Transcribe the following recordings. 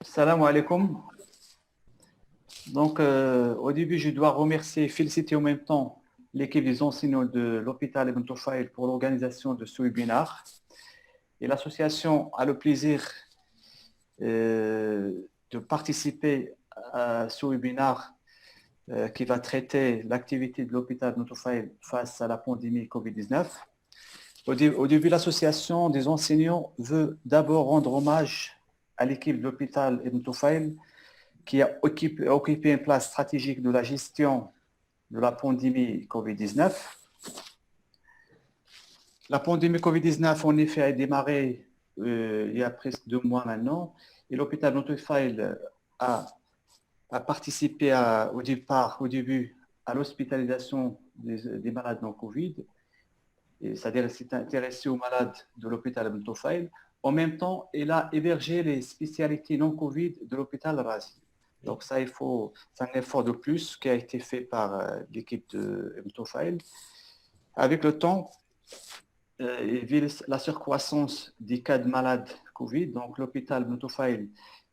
Salam alaikum. Donc, au début, je dois remercier et féliciter en même temps l'équipe des enseignants de l'hôpital Ibn Tufayl pour l'organisation de ce webinaire. Et l'association a le plaisir de participer à ce webinaire qui va traiter l'activité de l'hôpital Ibn Tufayl face à la pandémie Covid-19. Au début, l'association des enseignants veut d'abord rendre hommage à l'équipe de l'hôpital Ibn Tufayl qui a occupé une place stratégique de la gestion de la pandémie Covid-19. La pandémie Covid-19, en effet, a démarré il y a presque 2 mois maintenant, et l'hôpital Ibn Tufayl a participé au début, à l'hospitalisation des malades non Covid, c'est-à-dire s'est intéressé aux malades de l'hôpital Ibn Tufayl. En même temps, il a hébergé les spécialités non Covid de l'hôpital Razi. Donc ça, c'est un effort de plus qui a été fait par l'équipe de Ibn Tufayl. Avec le temps, et vu la surcroissance des cas de malades Covid, donc l'hôpital Ibn Tufayl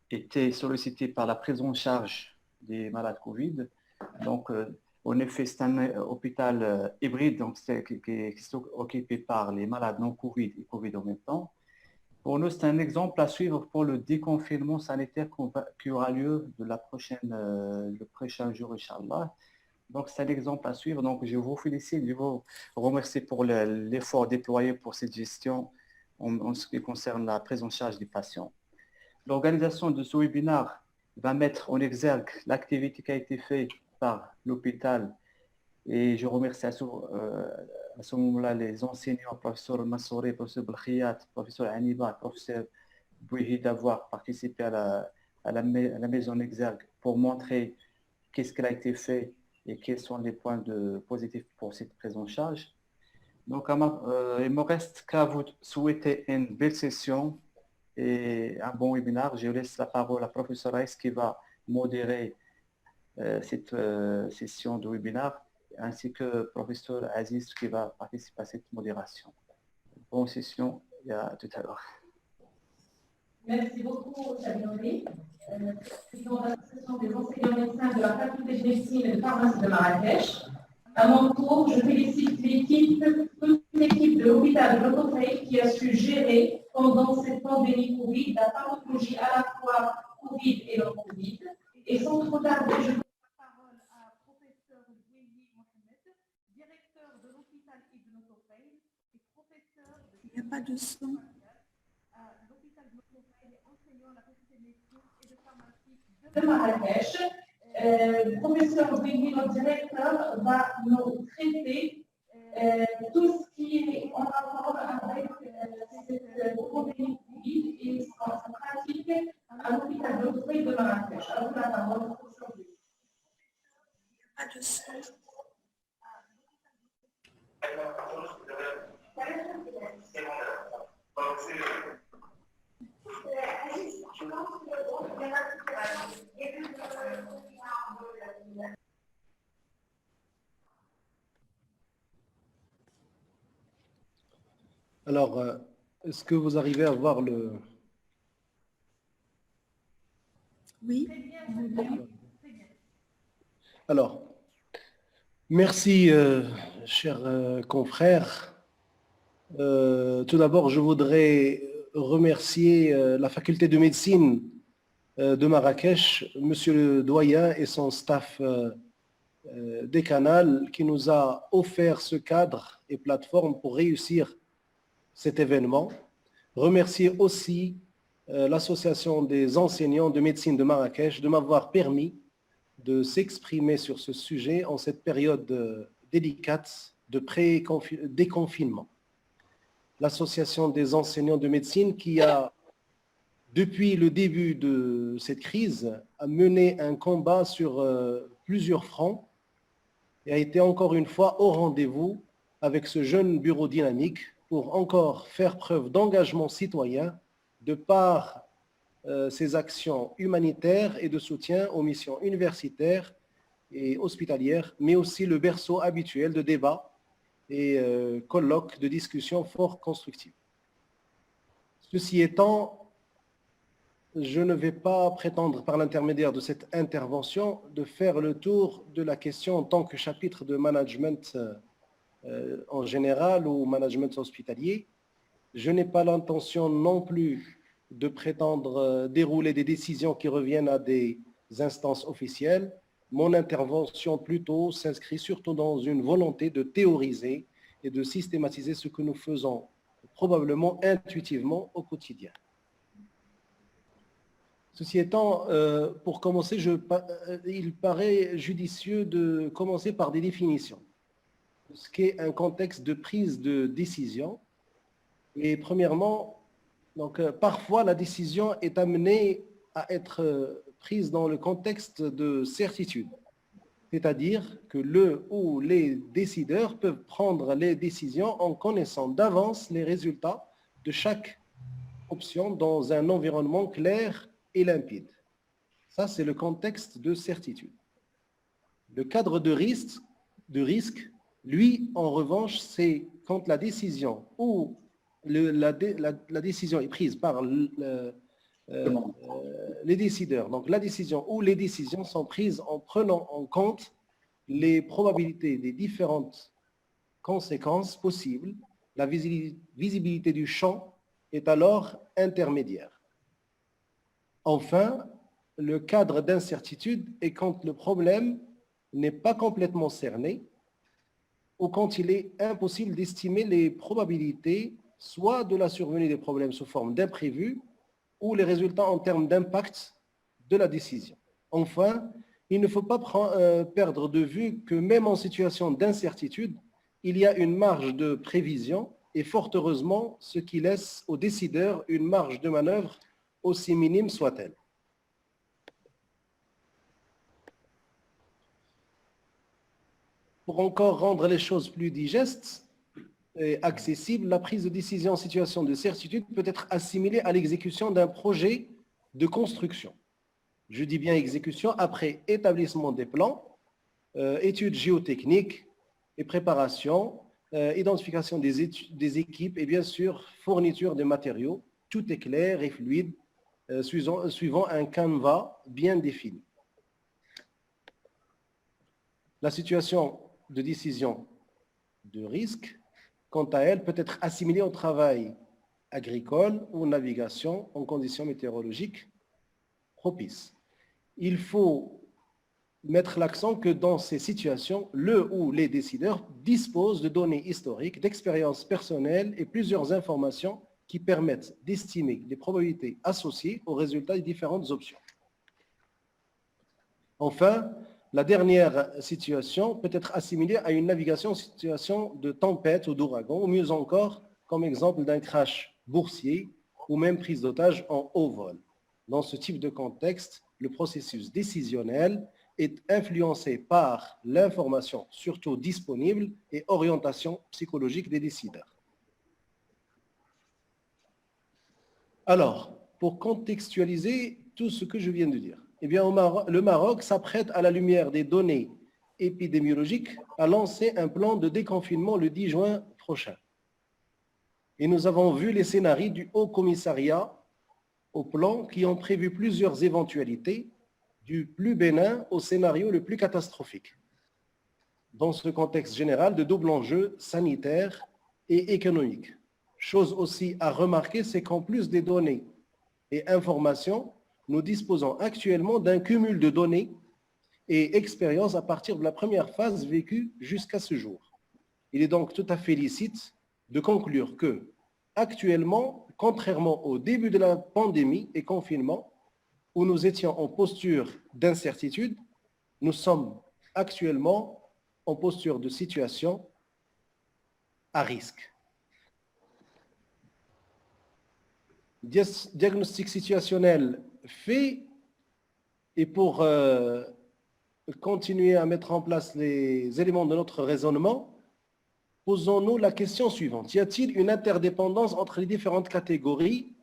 était sollicité par la prise en charge des malades Covid. Donc, en effet, c'est un hôpital hybride donc qui est occupé par les malades non Covid et Covid en même temps. Pour nous, c'est un exemple à suivre pour le déconfinement sanitaire qui aura lieu de le prochain jour, Inch'Allah. Donc, c'est un exemple à suivre. Donc, je vous félicite, je vous remercie pour l'effort déployé pour cette gestion en ce qui concerne la prise en charge des patients. L'organisation de ce webinaire va mettre en exergue l'activité qui a été faite par l'hôpital et je remercie à ce moment-là les enseignants, professeur Massouri, professeur Belkhiyat, professeur Aniba, professeur Bouhi d'avoir participé à la mise en exergue pour montrer qu'est-ce qui a été fait et quels sont les points positifs pour cette prise en charge. Donc, il ne me reste qu'à vous souhaiter une belle session et un bon webinaire. Je laisse la parole à professeur Aïs qui va modérer cette session de webinaire, ainsi que professeur Aziz qui va participer à cette modération. Bonne session et à tout à l'heure. Merci beaucoup, Sabine, président de l'association des enseignants médecins de la faculté de médecine et de pharmacie de Marrakech. À mon tour, je félicite toute l'équipe de l'hôpital de Ibn Tufayl qui a su gérer pendant cette pandémie Covid la pathologie à la fois Covid et non Covid. Et sans trop tarder, je donne la parole à professeur Bouhi Mohamed, directeur de l'hôpital Ibn Tufayl et professeur de... Il n'y a pas de son. L'hôpital Ibn Tufayl est enseignant à la faculté de médecine et de pharmacie de Marrakech. Le professeur Bouhi, notre directeur, va nous traiter tout ce qui est en rapport avec cette pandémie Covid et sa pratique à l'hôpital Ibn Tufayl de Marrakech. Alors, la parole au professeur Bouhi. Il n'y a pas de son. Alors, est-ce que vous arrivez à voir le... Oui. Alors, merci, chers confrères. Tout d'abord, je voudrais remercier la faculté de médecine de Marrakech, monsieur le doyen et son staff décanal qui nous a offert ce cadre et plateforme pour réussir cet événement. Remercier aussi l'association des enseignants de médecine de Marrakech de m'avoir permis de s'exprimer sur ce sujet en cette période délicate de déconfinement. L'association des enseignants de médecine qui a, depuis le début de cette crise, a mené un combat sur plusieurs fronts et a été encore une fois au rendez-vous avec ce jeune bureau dynamique pour encore faire preuve d'engagement citoyen de par ses actions humanitaires et de soutien aux missions universitaires et hospitalières, mais aussi le berceau habituel de débats et colloques de discussions fort constructives. Ceci étant, je ne vais pas prétendre par l'intermédiaire de cette intervention de faire le tour de la question en tant que chapitre de management en général ou management hospitalier. Je n'ai pas l'intention non plus de prétendre dérouler des décisions qui reviennent à des instances officielles. Mon intervention plutôt s'inscrit surtout dans une volonté de théoriser et de systématiser ce que nous faisons probablement intuitivement au quotidien. Ceci étant, pour commencer, il paraît judicieux de commencer par des définitions. Ce qu'est un contexte de prise de décision. Et premièrement, donc, parfois la décision est amenée à être prise dans le contexte de certitude. C'est-à-dire que le ou les décideurs peuvent prendre les décisions en connaissant d'avance les résultats de chaque option dans un environnement clair et limpide. Ça, c'est le contexte de certitude. Le cadre de risque, lui, en revanche, c'est quand la décision ou la décision est prise par les décideurs. Donc, la décision ou les décisions sont prises en prenant en compte les probabilités des différentes conséquences possibles. La visibilité du champ est alors intermédiaire. Enfin, le cadre d'incertitude est quand le problème n'est pas complètement cerné ou quand il est impossible d'estimer les probabilités soit de la survenue des problèmes sous forme d'imprévus ou les résultats en termes d'impact de la décision. Enfin, il ne faut pas perdre de vue que même en situation d'incertitude, il y a une marge de prévision et fort heureusement, ce qui laisse aux décideurs une marge de manœuvre aussi minime soit-elle. Pour encore rendre les choses plus digestes et accessibles, la prise de décision en situation de certitude peut être assimilée à l'exécution d'un projet de construction. Je dis bien exécution après établissement des plans, études géotechniques et préparation, identification des équipes et bien sûr fourniture de matériaux. Tout est clair et fluide, suivant un canevas bien défini. La situation de décision de risque, quant à elle, peut être assimilée au travail agricole ou navigation en conditions météorologiques propices. Il faut mettre l'accent que dans ces situations, le ou les décideurs disposent de données historiques, d'expériences personnelles et plusieurs informations qui permettent d'estimer les probabilités associées aux résultats des différentes options. Enfin, la dernière situation peut être assimilée à une navigation en situation de tempête ou d'ouragan, ou mieux encore, comme exemple d'un crash boursier ou même prise d'otage en haut vol. Dans ce type de contexte, le processus décisionnel est influencé par l'information surtout disponible et orientation psychologique des décideurs. Alors, pour contextualiser tout ce que je viens de dire, eh bien, le Maroc s'apprête à la lumière des données épidémiologiques à lancer un plan de déconfinement le 10 juin prochain. Et nous avons vu les scénarios du Haut Commissariat au plan qui ont prévu plusieurs éventualités, du plus bénin au scénario le plus catastrophique. Dans ce contexte général de double enjeu sanitaire et économique. Chose aussi à remarquer, c'est qu'en plus des données et informations, nous disposons actuellement d'un cumul de données et expériences à partir de la première phase vécue jusqu'à ce jour. Il est donc tout à fait licite de conclure que, actuellement, contrairement au début de la pandémie et confinement, où nous étions en posture d'incertitude, nous sommes actuellement en posture de situation à risque. Diagnostic situationnel fait, et pour continuer à mettre en place les éléments de notre raisonnement, posons-nous la question suivante. Y a-t-il une interdépendance entre les différentes catégories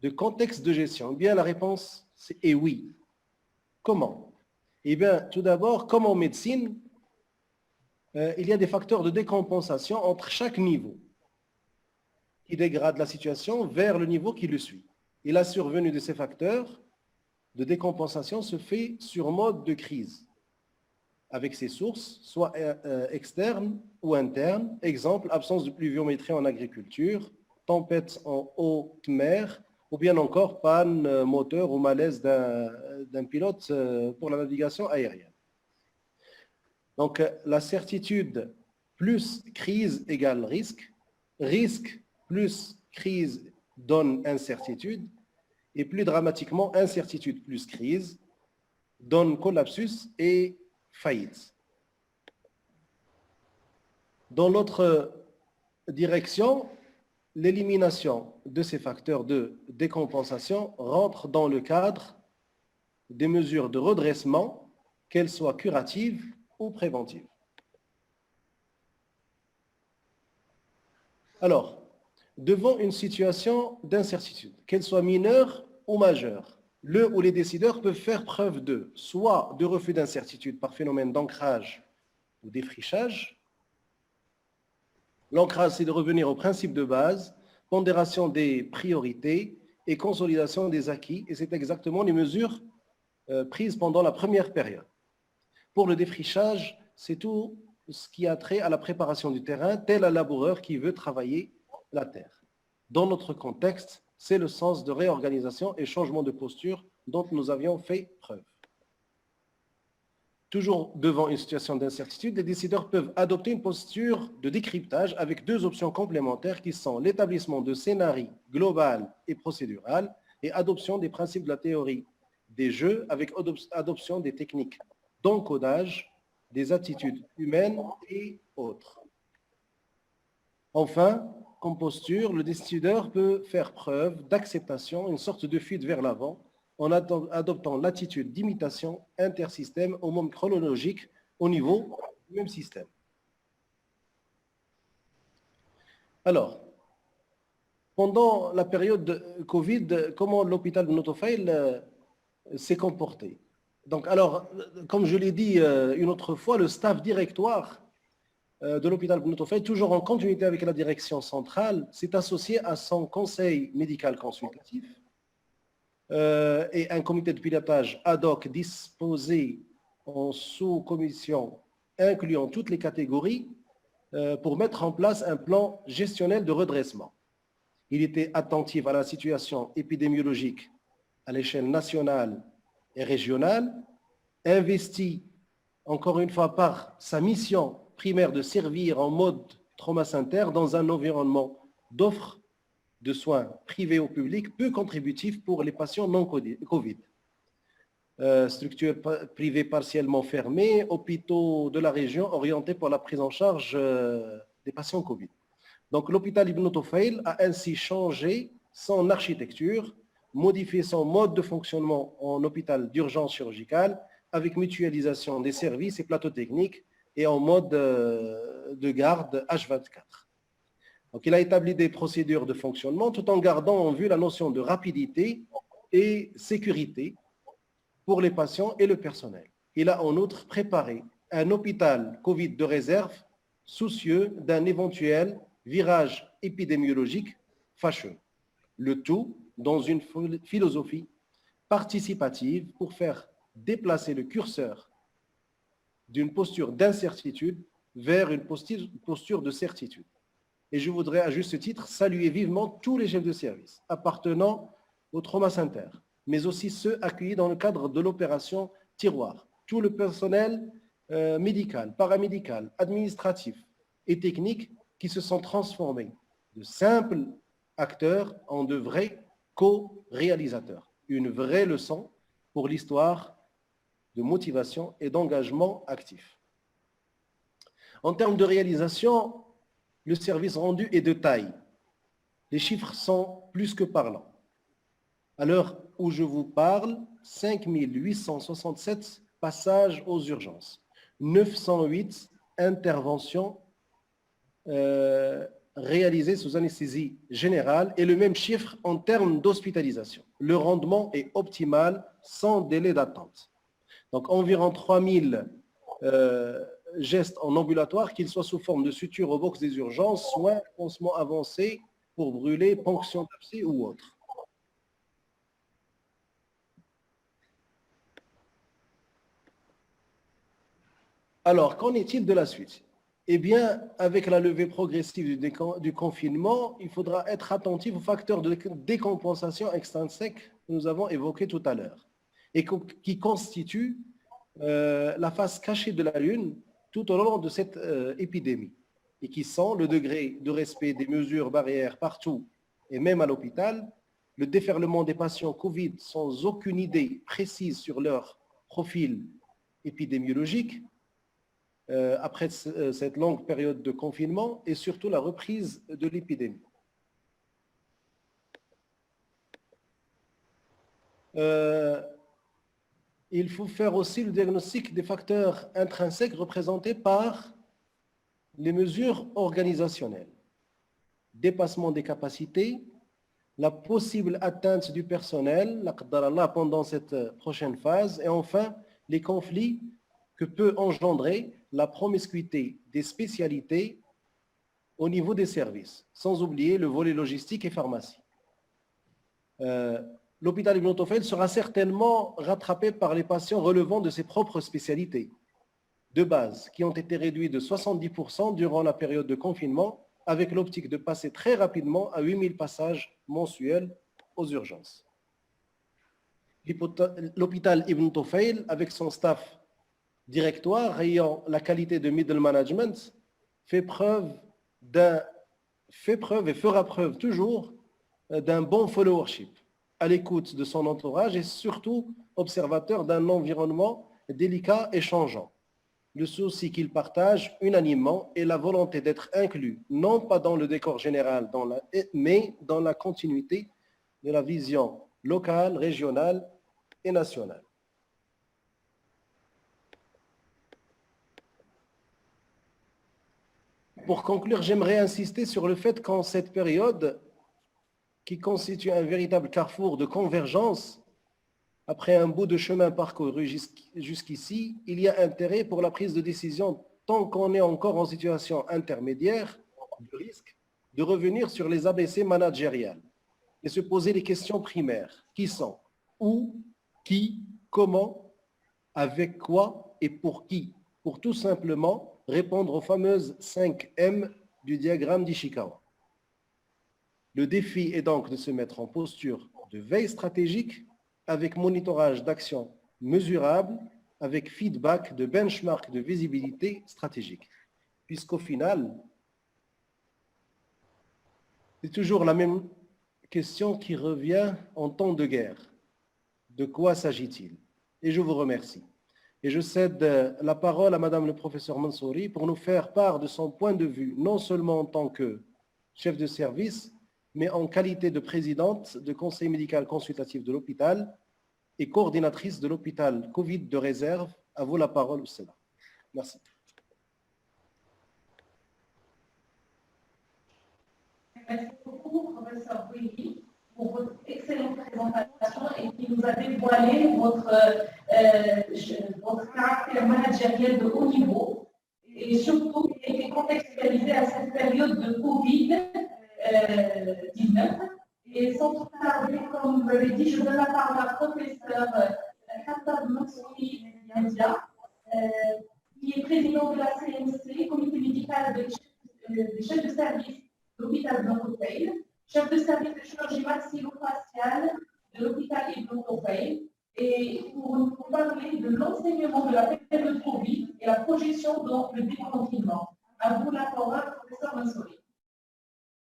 de contexte de gestion? Eh bien, la réponse est oui. Comment? Eh bien, tout d'abord, comme en médecine, il y a des facteurs de décompensation entre chaque niveau qui dégrade la situation vers le niveau qui le suit. Et la survenue de ces facteurs de décompensation se fait sur mode de crise, avec ses sources, soit externes ou internes. Exemple, absence de pluviométrie en agriculture, tempête en haute mer, ou bien encore panne moteur ou malaise d'un pilote pour la navigation aérienne. Donc, la certitude plus crise égale risque. Risque plus crise donne incertitude. Et plus dramatiquement, incertitude plus crise donne collapsus et faillite. Dans l'autre direction, l'élimination de ces facteurs de décompensation rentre dans le cadre des mesures de redressement, qu'elles soient curatives ou préventives. Alors, devant une situation d'incertitude, qu'elle soit mineure ou majeure, le ou les décideurs peuvent faire preuve de soit de refus d'incertitude par phénomène d'ancrage ou défrichage. L'ancrage, c'est de revenir au principe de base, pondération des priorités et consolidation des acquis, et c'est exactement les mesures prises pendant la première période. Pour le défrichage, c'est tout ce qui a trait à la préparation du terrain, tel un laboureur qui veut travailler la terre. Dans notre contexte, c'est le sens de réorganisation et changement de posture dont nous avions fait preuve. Toujours devant une situation d'incertitude, les décideurs peuvent adopter une posture de décryptage avec deux options complémentaires qui sont l'établissement de scénarios global et procédural et adoption des principes de la théorie des jeux avec adoption des techniques d'encodage, des attitudes humaines et autres. Enfin, comme posture, le décideur peut faire preuve d'acceptation, une sorte de fuite vers l'avant, en adoptant l'attitude d'imitation intersystème au monde chronologique au niveau du même système. Alors, pendant la période de Covid, comment l'hôpital de Notofail s'est comporté? Donc, alors, comme je l'ai dit une autre fois, le staff directoire de l'hôpital de Notofail, toujours en continuité avec la direction centrale, s'est associé à son conseil médical consultatif et un comité de pilotage ad hoc disposé en sous-commission incluant toutes les catégories pour mettre en place un plan gestionnel de redressement. Il était attentif à la situation épidémiologique à l'échelle nationale et régionale, investi encore une fois par sa mission primaire de servir en mode trauma-center dans un environnement d'offre de soins privés au public peu contributif pour les patients non Covid. Structures privées partiellement fermées, hôpitaux de la région orientés pour la prise en charge des patients Covid. Donc l'hôpital Ibn Tufail a ainsi changé son architecture, modifié son mode de fonctionnement en hôpital d'urgence chirurgicale avec mutualisation des services et plateaux techniques et en mode de garde H24. Donc, il a établi des procédures de fonctionnement tout en gardant en vue la notion de rapidité et sécurité pour les patients et le personnel. Il a en outre préparé un hôpital Covid de réserve soucieux d'un éventuel virage épidémiologique fâcheux. Le tout dans une philosophie participative pour faire déplacer le curseur d'une posture d'incertitude vers une posture de certitude. Et je voudrais à juste titre saluer vivement tous les chefs de service appartenant au Trauma Center, mais aussi ceux accueillis dans le cadre de l'opération Tiroir, tout le personnel médical, paramédical, administratif et technique qui se sont transformés de simples acteurs en de vrais co-réalisateurs. Une vraie leçon pour l'histoire de motivation et d'engagement actif. En termes de réalisation, le service rendu est de taille. Les chiffres sont plus que parlants. À l'heure où je vous parle, 5 867 passages aux urgences, 908 interventions réalisées sous anesthésie générale et le même chiffre en termes d'hospitalisation. Le rendement est optimal sans délai d'attente. Donc environ 3000 gestes en ambulatoire, qu'ils soient sous forme de suture au box des urgences, soins, pansements avancés pour brûler, ponction d'abcès ou autre. Alors, qu'en est-il de la suite? Eh bien, avec la levée progressive du confinement, il faudra être attentif aux facteurs de décompensation extrinsèques que nous avons évoqués tout à l'heure et qui constituent la face cachée de la Lune tout au long de cette épidémie et qui sont le degré de respect des mesures barrières partout et même à l'hôpital, le déferlement des patients Covid sans aucune idée précise sur leur profil épidémiologique, après cette longue période de confinement et surtout la reprise de l'épidémie. Il faut faire aussi le diagnostic des facteurs intrinsèques représentés par les mesures organisationnelles, dépassement des capacités, la possible atteinte du personnel, la qadar pendant cette prochaine phase, et enfin les conflits que peut engendrer la promiscuité des spécialités au niveau des services, sans oublier le volet logistique et pharmacie. L'hôpital Ibn Tufayl sera certainement rattrapé par les patients relevant de ses propres spécialités de base, qui ont été réduits de 70% durant la période de confinement, avec l'optique de passer très rapidement à 8000 passages mensuels aux urgences. L'hôpital Ibn Tufayl, avec son staff directoire ayant la qualité de middle management, fait preuve et fera preuve toujours d'un bon followership, à l'écoute de son entourage et surtout observateur d'un environnement délicat et changeant. Le souci qu'il partage unanimement est la volonté d'être inclus, non pas dans le décor général, mais dans la continuité de la vision locale, régionale et nationale. Pour conclure, j'aimerais insister sur le fait qu'en cette période, qui constitue un véritable carrefour de convergence, après un bout de chemin parcouru jusqu'ici, il y a intérêt pour la prise de décision, tant qu'on est encore en situation intermédiaire de risque, de revenir sur les ABC managériales et se poser les questions primaires. Qui sont? Où? Qui? Comment? Avec quoi? Et pour qui? Pour tout simplement répondre aux fameuses 5 M du diagramme d'Ishikawa. Le défi est donc de se mettre en posture de veille stratégique avec monitorage d'actions mesurables, avec feedback de benchmark de visibilité stratégique. Puisqu'au final, c'est toujours la même question qui revient en temps de guerre. De quoi s'agit-il? Et je vous remercie. Et je cède la parole à Madame le professeur Mansouri pour nous faire part de son point de vue, non seulement en tant que chef de service, mais en qualité de présidente de conseil médical consultatif de l'hôpital et coordinatrice de l'hôpital Covid de réserve. À vous la parole, au Sénat. Merci. Merci beaucoup, professeur Bouilly, pour votre excellente présentation et qui nous a dévoilé votre caractère managériel de haut niveau et surtout qui a été contextualisé à cette période de Covid-19. Et sans trop tarder, comme vous l'avez dit, je donne la parole à professeur Khattab Mansouri Yandia, qui est président de la CMC, comité médical des chefs de service de l'hôpital Ibn Tufayl, chef de service de chirurgie maxillofaciale de l'hôpital Ibn Tufayl, et pour nous parler de l'enseignement de la période Covid et la projection dans le déconfinement. À vous la parole, professeur Mansouri.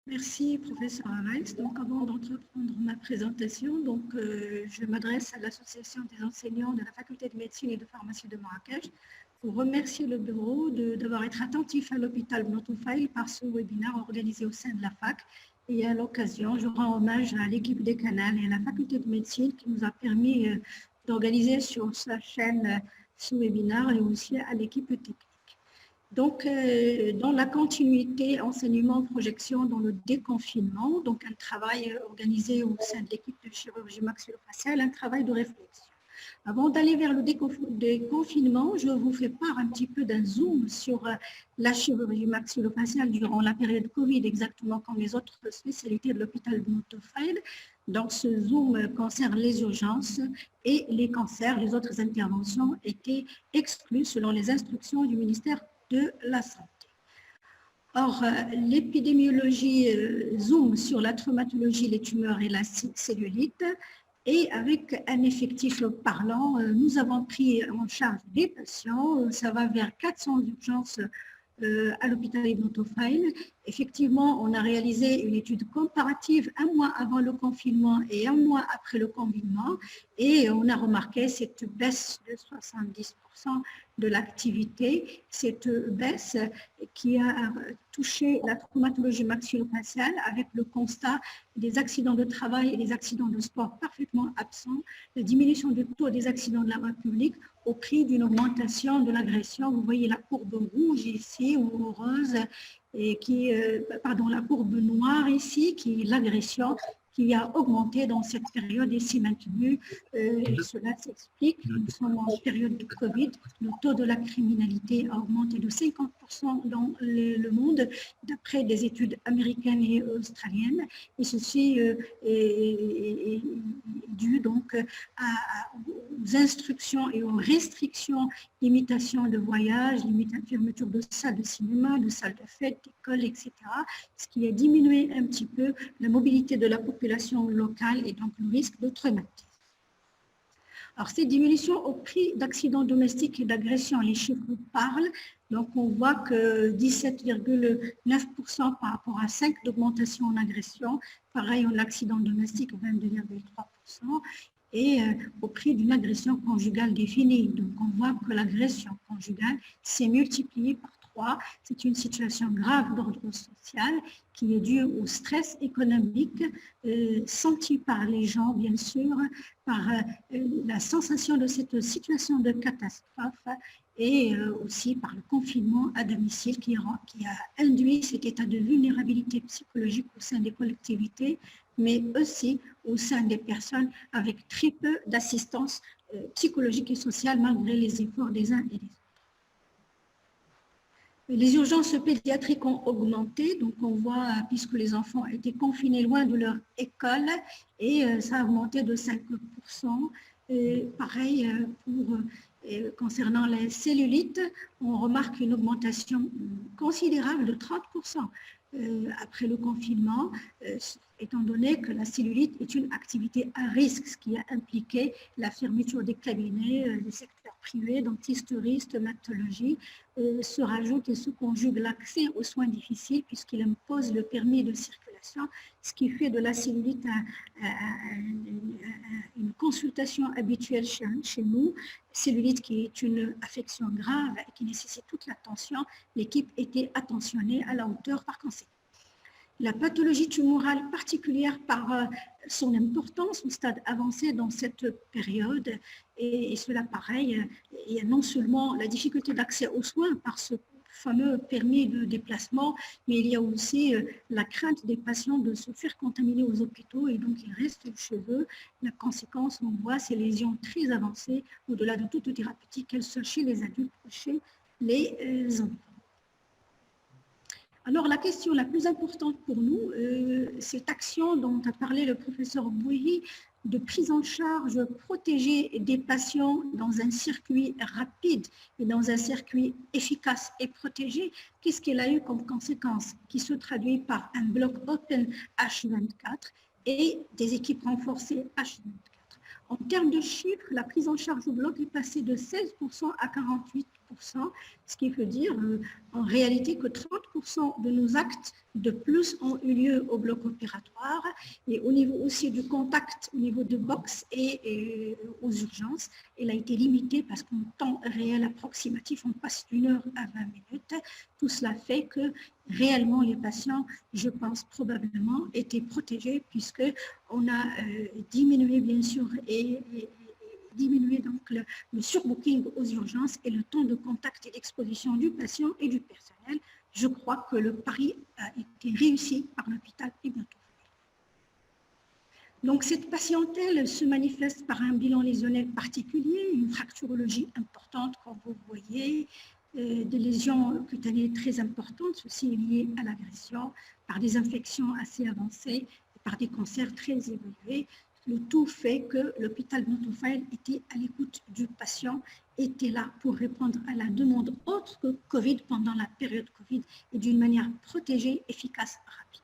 Merci, professeur Araïs. Donc, avant d'entreprendre ma présentation, je m'adresse à l'Association des enseignants de la Faculté de médecine et de pharmacie de Marrakech pour remercier le bureau d'avoir été attentif à l'hôpital Ibn Tufayl par ce webinaire organisé au sein de la fac. Et à l'occasion, je rends hommage à l'équipe des Canals et à la Faculté de médecine qui nous a permis d'organiser sur sa chaîne ce webinaire et aussi à l'équipe technique. Donc, dans la continuité enseignement-projection dans le déconfinement, donc un travail organisé au sein de l'équipe de chirurgie maxillofaciale, un travail de réflexion. Avant d'aller vers le déconfinement, je vous fais part un petit peu d'un zoom sur la chirurgie maxillofaciale durant la période Covid, exactement comme les autres spécialités de l'hôpital de Notofail. Donc, ce zoom concerne les urgences et les cancers. Les autres interventions étaient exclues selon les instructions du ministère de la Santé. Or, l'épidémiologie zoom sur la traumatologie, les tumeurs et la cellulite. Et avec un effectif parlant, nous avons pris en charge des patients. Ça va vers 400 urgences à l'hôpital Ibn Tufayl. Effectivement, on a réalisé une étude comparative un mois avant le confinement et un mois après le confinement. Et on a remarqué cette baisse de 70% de l'activité, cette baisse qui a touché la traumatologie maxillofaciale avec le constat des accidents de travail et des accidents de sport parfaitement absents, la diminution du taux des accidents de la voie publique au prix d'une augmentation de l'agression. Vous voyez la courbe rouge ici ou rose, et qui, pardon, la courbe noire ici, qui est l'agression qui a augmenté dans cette période et s'est maintenue. Cela s'explique. Nous sommes en période de Covid. Le taux de la criminalité a augmenté de 50% dans le monde, d'après des études américaines et australiennes. Et ceci est dû donc aux instructions et aux restrictions, limitation de voyage, fermeture de salles de cinéma, de salles de fête, d'écoles, etc. Ce qui a diminué un petit peu la mobilité de la population locale et donc le risque de traumatisme. Alors, ces diminutions au prix d'accidents domestiques et d'agressions, les chiffres parlent. Donc, on voit que 17,9% par rapport à 5% d'augmentation en agression. Pareil, en accident domestique, 22,3%. Et au prix d'une agression conjugale définie. Donc, on voit que l'agression conjugale s'est multipliée par 3. C'est une situation grave d'ordre social qui est due au stress économique senti par les gens, bien sûr, par la sensation de cette situation de catastrophe et aussi par le confinement à domicile qui a induit cet état de vulnérabilité psychologique au sein des collectivités, mais aussi au sein des personnes avec très peu d'assistance psychologique et sociale malgré les efforts des uns et des autres. Les urgences pédiatriques ont augmenté, donc on voit, puisque les enfants étaient confinés loin de leur école, et ça a augmenté de 5%. Et pareil, concernant les cellulites, on remarque une augmentation considérable de 30%. Après le confinement, étant donné que la cellulite est une activité à risque, ce qui a impliqué la fermeture des cabinets, des secteurs privés, dentisterie, stomatologie, se rajoute et se conjugue l'accès aux soins difficiles puisqu'il impose le permis de circulation, ce qui fait de la cellulite une consultation habituelle chez nous. Cellulite qui est une affection grave et qui nécessite toute l'attention, l'équipe était attentionnée à la hauteur par conséquent. La pathologie tumorale particulière par son importance au stade avancé dans cette période, et cela pareil, il y a non seulement la difficulté d'accès aux soins par ce fameux permis de déplacement, mais il y a aussi la crainte des patients de se faire contaminer aux hôpitaux et donc ils restent chez eux. La conséquence, on voit ces lésions très avancées, au-delà de toute thérapeutique, qu'elles soient chez les adultes ou chez les enfants. Alors, la question la plus importante pour nous, cette action dont a parlé le professeur Bouhi, de prise en charge protégée des patients dans un circuit rapide et dans un circuit efficace et protégé, qu'est-ce qu'elle a eu comme conséquence? Qui se traduit par un bloc open H24 et des équipes renforcées H24. En termes de chiffres, la prise en charge au bloc est passée de 16% à 48%, ce qui veut dire en réalité que 30% de nos actes de plus ont eu lieu au bloc opératoire et au niveau aussi du contact, au niveau de box et aux urgences, elle a été limitée parce qu'en temps réel approximatif, on passe d'1 heure à 20 minutes. Tout cela fait que réellement les patients, je pense probablement, étaient protégés puisqu'on a diminué bien sûr et diminuer donc le surbooking aux urgences et le temps de contact et d'exposition du patient et du personnel. Je crois que le pari a été réussi par l'hôpital Ibn Tufayl. Donc, cette patientèle se manifeste par un bilan lésionnel particulier, une fracturologie importante, comme vous voyez, des lésions cutanées très importantes, ceci est lié à l'agression, par des infections assez avancées, et par des cancers très évolués. Le tout fait que l'hôpital Notofail était à l'écoute du patient, était là pour répondre à la demande autre que Covid pendant la période Covid et d'une manière protégée, efficace, rapide.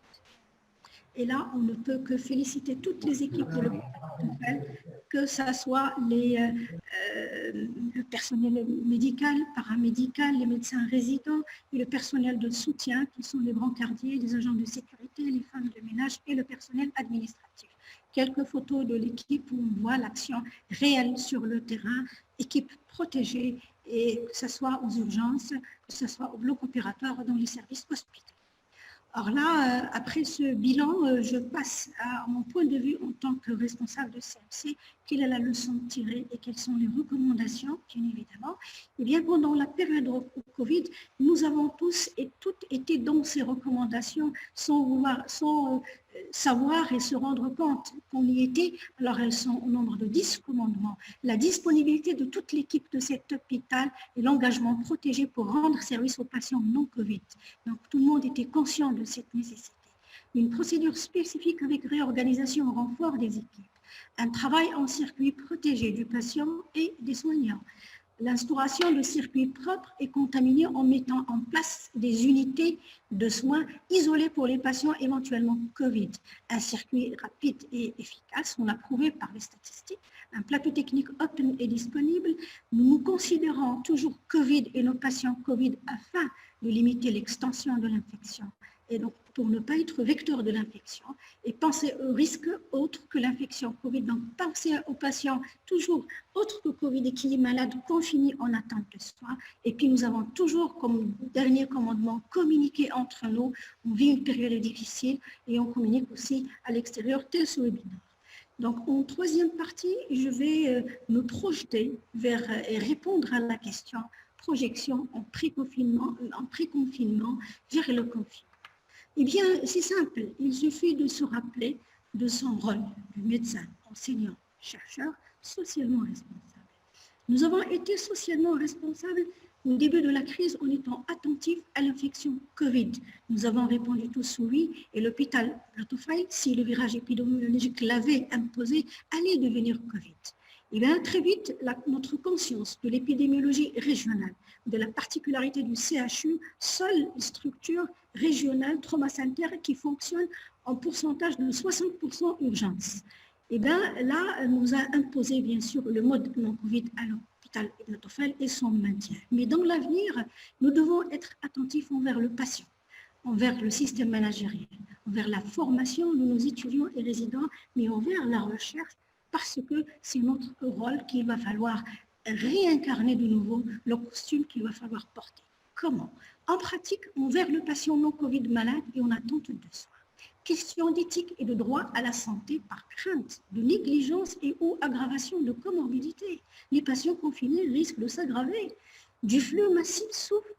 Et là, on ne peut que féliciter toutes les équipes de l'hôpital, que ce soit le personnel médical, paramédical, les médecins résidents et le personnel de soutien, qui sont les brancardiers, les agents de sécurité, les femmes de ménage et le personnel administratif. Quelques photos de l'équipe où on voit l'action réelle sur le terrain, équipe protégée, et que ce soit aux urgences, que ce soit au bloc opératoire, dans les services hospitaliers. Alors là, après ce bilan, je passe à mon point de vue en tant que responsable de CMC, quelle est la leçon tirée et quelles sont les recommandations, bien évidemment. Eh bien, pendant la période Covid, nous avons tous et toutes été dans ces recommandations sans savoir et se rendre compte qu'on y était. Alors, elles sont au nombre de 10 commandements. La disponibilité de toute l'équipe de cet hôpital et l'engagement protégé pour rendre service aux patients non Covid. Donc, tout le monde était conscient de cette nécessité. Une procédure spécifique avec réorganisation au renfort des équipes. Un travail en circuit protégé du patient et des soignants. L'instauration de circuits propres et contaminés en mettant en place des unités de soins isolées pour les patients éventuellement Covid. Un circuit rapide et efficace, on l'a prouvé par les statistiques. Un plateau technique open et disponible. Nous considérons toujours Covid et nos patients Covid afin de limiter l'extension de l'infection. Et donc, pour ne pas être vecteur de l'infection et penser aux risques autres que l'infection Covid. Donc, penser aux patients toujours autres que Covid et qui est malade, confiné en attente de soins. Et puis, nous avons toujours comme dernier commandement communiquer entre nous. On vit une période difficile et on communique aussi à l'extérieur, tel ce webinaire. Donc, en troisième partie, je vais me projeter vers et répondre à la question projection en pré-confinement vers le confinement. Eh bien, c'est simple, il suffit de se rappeler de son rôle de médecin, enseignant, chercheur, socialement responsable. Nous avons été socialement responsables au début de la crise en étant attentifs à l'infection Covid. Nous avons répondu tous oui et l'hôpital Notofail, si le virage épidémiologique l'avait imposé, allait devenir Covid. Et bien, très vite, notre conscience de l'épidémiologie régionale, de la particularité du CHU, seule structure régionale traumacentraire qui fonctionne en pourcentage de 60% urgence. Et bien là, nous a imposé bien sûr le mode non-Covid à l'hôpital Notofail et son maintien. Mais dans l'avenir, nous devons être attentifs envers le patient, envers le système managériel, envers la formation de nos étudiants et résidents, mais envers la recherche, parce que c'est notre rôle qu'il va falloir réincarner de nouveau, le costume qu'il va falloir porter. Comment? En pratique, envers le patient non Covid malade et en attente de soins. Question d'éthique et de droit à la santé par crainte de négligence et ou aggravation de comorbidité. Les patients confinés risquent de s'aggraver. Du flux massif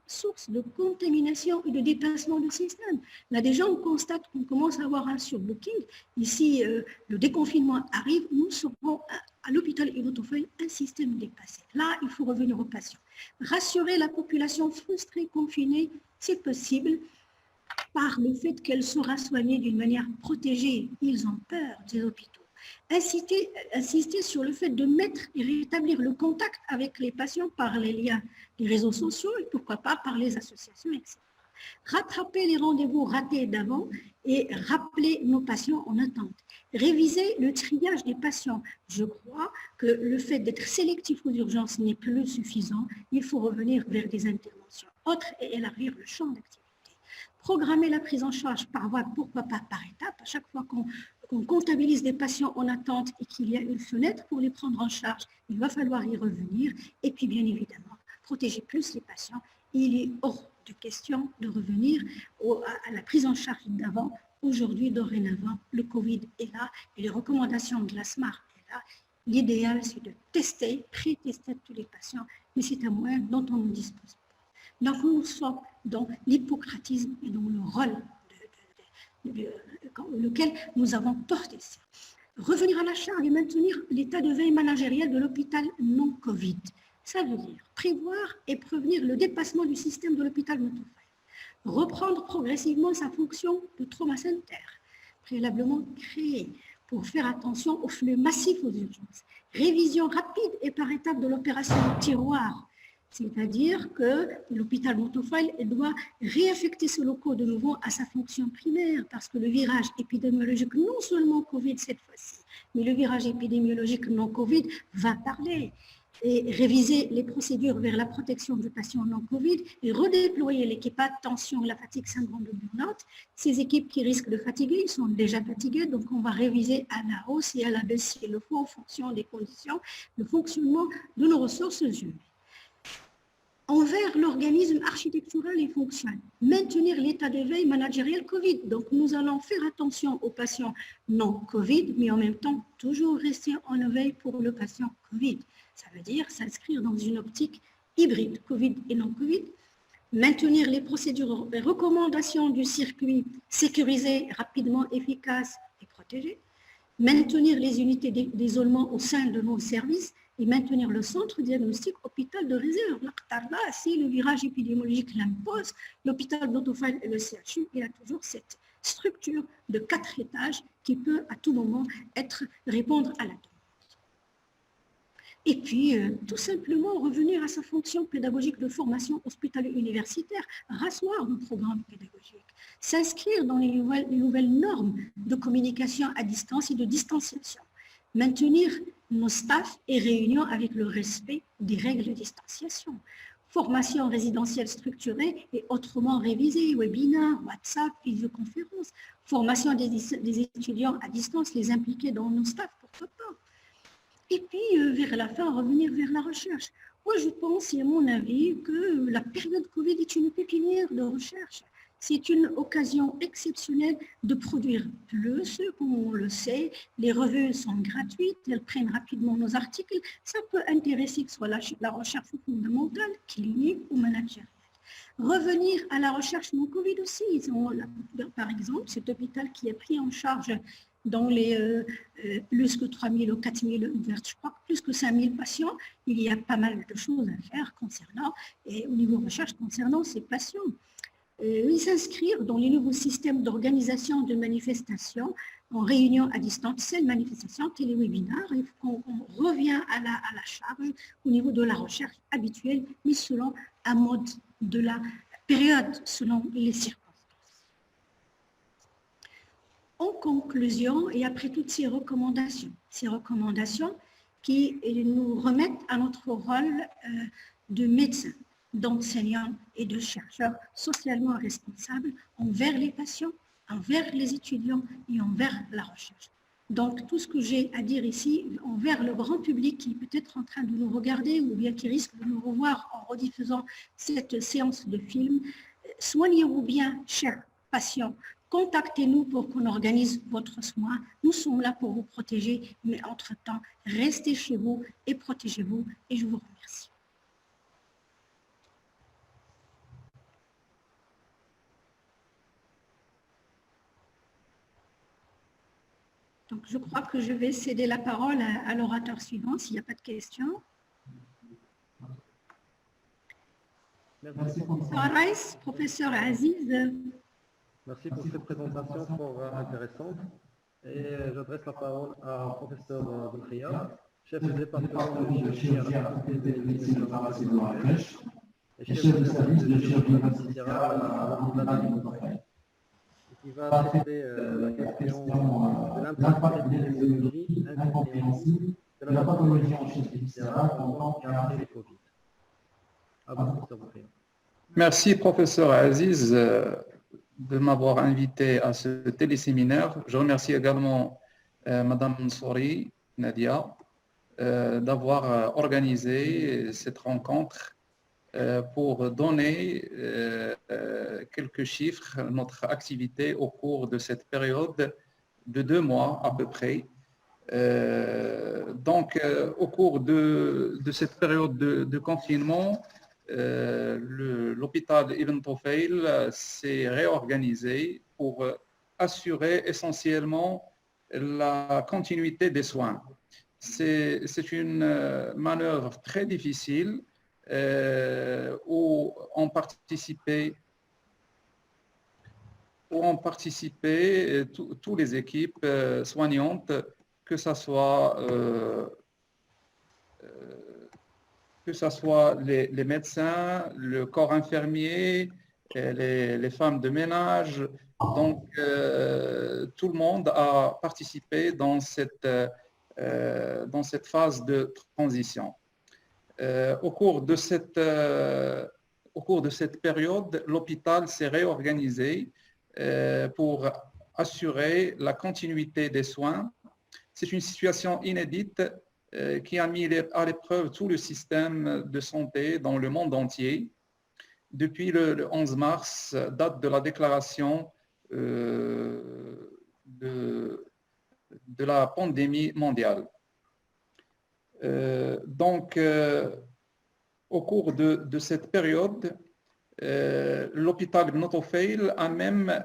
source de contamination et de dépassement du système. Là déjà, on constate qu'on commence à avoir un surbooking. Ici, le déconfinement arrive, nous serons à l'hôpital Notofail un système dépassé. Là, il faut revenir aux patients. Rassurer la population frustrée, confinée, c'est possible par le fait qu'elle sera soignée d'une manière protégée. Ils ont peur des hôpitaux. Insister sur le fait de mettre et rétablir le contact avec les patients par les liens des réseaux sociaux et pourquoi pas par les associations, etc. Rattraper les rendez-vous ratés d'avant et rappeler nos patients en attente. Réviser le triage des patients. Je crois que le fait d'être sélectif aux urgences n'est plus suffisant. Il faut revenir vers des interventions autres et élargir le champ d'activité. Programmer la prise en charge par voie, pourquoi pas par étape. À chaque fois qu'on comptabilise des patients en attente et qu'il y a une fenêtre pour les prendre en charge, il va falloir y revenir. Et puis, bien évidemment, protéger plus les patients. Il est hors de question de revenir à la prise en charge d'avant. Aujourd'hui, dorénavant, le Covid est là et les recommandations de la SMART est là. L'idéal, c'est de tester, pré-tester tous les patients, mais c'est un moyen dont on ne dispose pas. Donc, nous sommes dans l'hippocratisme et dans le rôle lequel nous avons porté ça. Revenir à la charge et maintenir l'état de veille managériel de l'hôpital non-Covid. Ça veut dire prévoir et prévenir le dépassement du système de l'hôpital Montefiore. Reprendre progressivement sa fonction de trauma center, préalablement créée pour faire attention aux flux massifs aux urgences. Révision rapide et par étape de l'opération tiroir, c'est-à-dire que l'hôpital Montefiore doit réaffecter ce locaux de nouveau à sa fonction primaire parce que le virage épidémiologique, non seulement Covid cette fois-ci, mais le virage épidémiologique non Covid va parler. Et réviser les procédures vers la protection du patient non-Covid et redéployer l'équipage tension, la fatigue, syndrome de burn-out. Ces équipes qui risquent de fatiguer, ils sont déjà fatigués, donc on va réviser à la hausse et à la baisse s'il le faut en fonction des conditions, le fonctionnement de nos ressources humaines. Envers l'organisme architectural et fonctionnel, maintenir l'état de veille managériel Covid. Donc, nous allons faire attention aux patients non-Covid, mais en même temps, toujours rester en éveil pour le patient Covid. Ça veut dire s'inscrire dans une optique hybride, Covid et non-Covid, maintenir les procédures et recommandations du circuit sécurisé, rapidement, efficace et protégé, maintenir les unités d'isolement au sein de nos services et maintenir le centre diagnostic hôpital de réserve. Si le virage épidémiologique l'impose, l'hôpital Montefiore et le CHU, il a toujours cette structure de 4 étages qui peut à tout moment répondre à la demande. Et puis, tout simplement, revenir à sa fonction pédagogique de formation hospitalière universitaire, rasseoir nos programmes pédagogiques, s'inscrire dans les nouvelles normes de communication à distance et de distanciation, maintenir nos staffs et réunions avec le respect des règles de distanciation, formation résidentielle structurée et autrement révisée, webinaire, WhatsApp, visioconférence, formation des étudiants à distance, les impliquer dans nos staffs, pourquoi pas. Et puis, vers la fin, revenir vers la recherche. Moi, je pense, et à mon avis, que la période Covid est une pépinière de recherche. C'est une occasion exceptionnelle de produire plus, comme on le sait. Les revues sont gratuites, elles prennent rapidement nos articles. Ça peut intéresser que ce soit la recherche fondamentale, clinique ou managériale. Revenir à la recherche non-Covid aussi. Par exemple, cet hôpital qui a pris en charge dans les plus que 3 000 ou 4 000, je crois plus que 5 000 patients, il y a pas mal de choses à faire concernant, et au niveau recherche concernant ces patients. Ils s'inscrivent dans les nouveaux systèmes d'organisation de manifestations en réunion à distance, seule manifestation, téléwebinaire, et on revient à la charge au niveau de la recherche habituelle, mais selon un mode de la période, selon les circonstances. En conclusion, et après toutes ces recommandations qui nous remettent à notre rôle de médecin, d'enseignants et de chercheurs socialement responsables envers les patients, envers les étudiants et envers la recherche. Donc, tout ce que j'ai à dire ici, envers le grand public qui peut être en train de nous regarder ou bien qui risque de nous revoir en rediffusant cette séance de film, soignez-vous bien, chers patients. Contactez-nous pour qu'on organise votre soin. Nous sommes là pour vous protéger, mais entre-temps, restez chez vous et protégez-vous. Et je vous remercie. Donc, je crois que je vais céder la parole à l'orateur suivant, s'il n'y a pas de questions. Merci, professeur Aziz. Merci pour cette présentation fort intéressante. Et j'adresse la parole à professeur Belkhia, chef du département de chirurgie à la faculté de médecine de pharmacie de Marrakech et chef de service de chirurgie viscérale à l'hôpital de Montefiore, qui va traiter la question de l'impact de l'épidémiologie incompréhensible de la pathologie en chirurgie viscérale pendant et après le Covid. À vous, professeur Belkhia. Merci, professeur Aziz, de m'avoir invité à ce téléséminaire. Je remercie également Madame Mansouri, Nadia, d'avoir organisé cette rencontre pour donner quelques chiffres de notre activité au cours de cette période de 2 mois à peu près. Donc, au cours de cette période de confinement, l'hôpital Ibn Tufayl s'est réorganisé pour assurer essentiellement la continuité des soins. C'est une manœuvre très difficile où ont participé toutes les équipes soignantes, que ce soit les médecins, le corps infirmier, les femmes de ménage. Donc, tout le monde a participé dans cette phase de transition. Au cours de cette période, l'hôpital s'est réorganisé pour assurer la continuité des soins. C'est une situation inédite qui a mis à l'épreuve tout le système de santé dans le monde entier depuis le 11 mars, date de la déclaration de la pandémie mondiale. Donc, au cours de cette période, l'hôpital Ibn Tufayl a même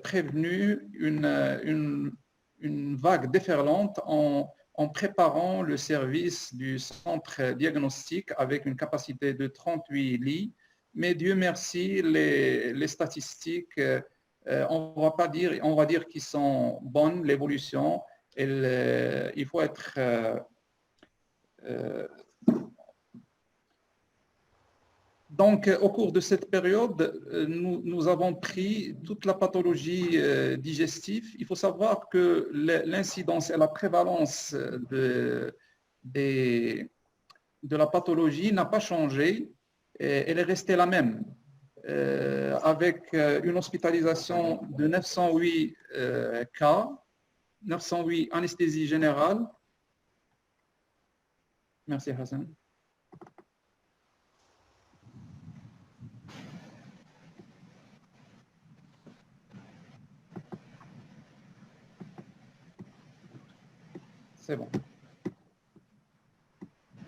prévenu une vague déferlante en préparant le service du centre diagnostic avec une capacité de 38 lits. Mais Dieu merci, les statistiques, on va dire qu'ils sont bonnes, l'évolution. Il faut être... Donc, au cours de cette période, nous avons pris toute la pathologie digestive. Il faut savoir que l'incidence et la prévalence de la pathologie n'a pas changé. Elle est restée la même, avec une hospitalisation de 908 cas, 908 anesthésie générale. Merci Hassan. C'est bon.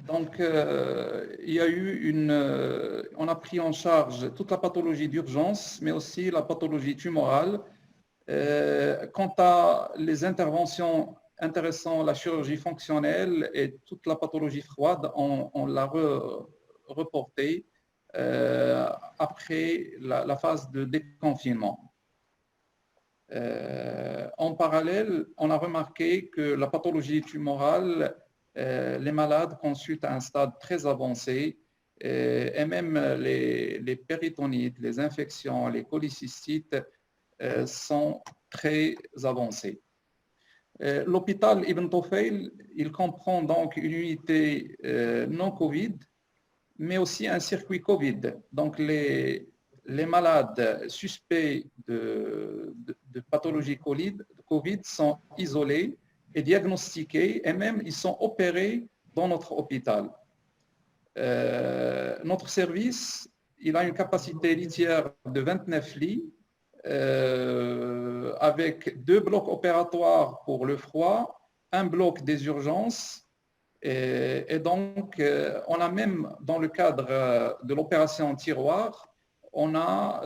Donc, il y a eu on a pris en charge toute la pathologie d'urgence, mais aussi la pathologie tumorale. Quant à les interventions intéressant la chirurgie fonctionnelle et toute la pathologie froide, on l'a reportée après la phase de déconfinement. En parallèle, on a remarqué que la pathologie tumorale, les malades consultent à un stade très avancé et même les péritonites, les infections, les cholécystites sont très avancées. L'hôpital Ibn Tufayl, il comprend donc une unité non Covid, mais aussi un circuit Covid. Donc les malades suspects de pathologie Covid sont isolés et diagnostiqués, et même ils sont opérés dans notre hôpital. Notre service, il a une capacité litière de 29 lits, avec 2 blocs opératoires pour le froid, un bloc des urgences, et donc on a même, dans le cadre de l'opération tiroir, on a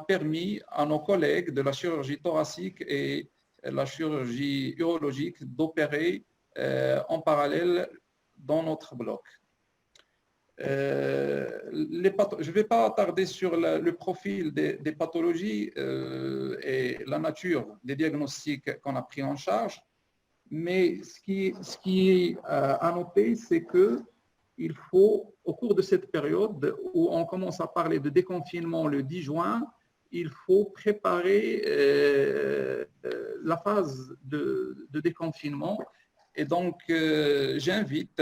permis à nos collègues de la chirurgie thoracique et la chirurgie urologique d'opérer en parallèle dans notre bloc. Je ne vais pas attarder sur le profil des pathologies et la nature des diagnostics qu'on a pris en charge, mais ce qui est à noter, c'est qu'il faut, au cours de cette période où on commence à parler de déconfinement le 10 juin, il faut préparer la phase de déconfinement. Et donc, j'invite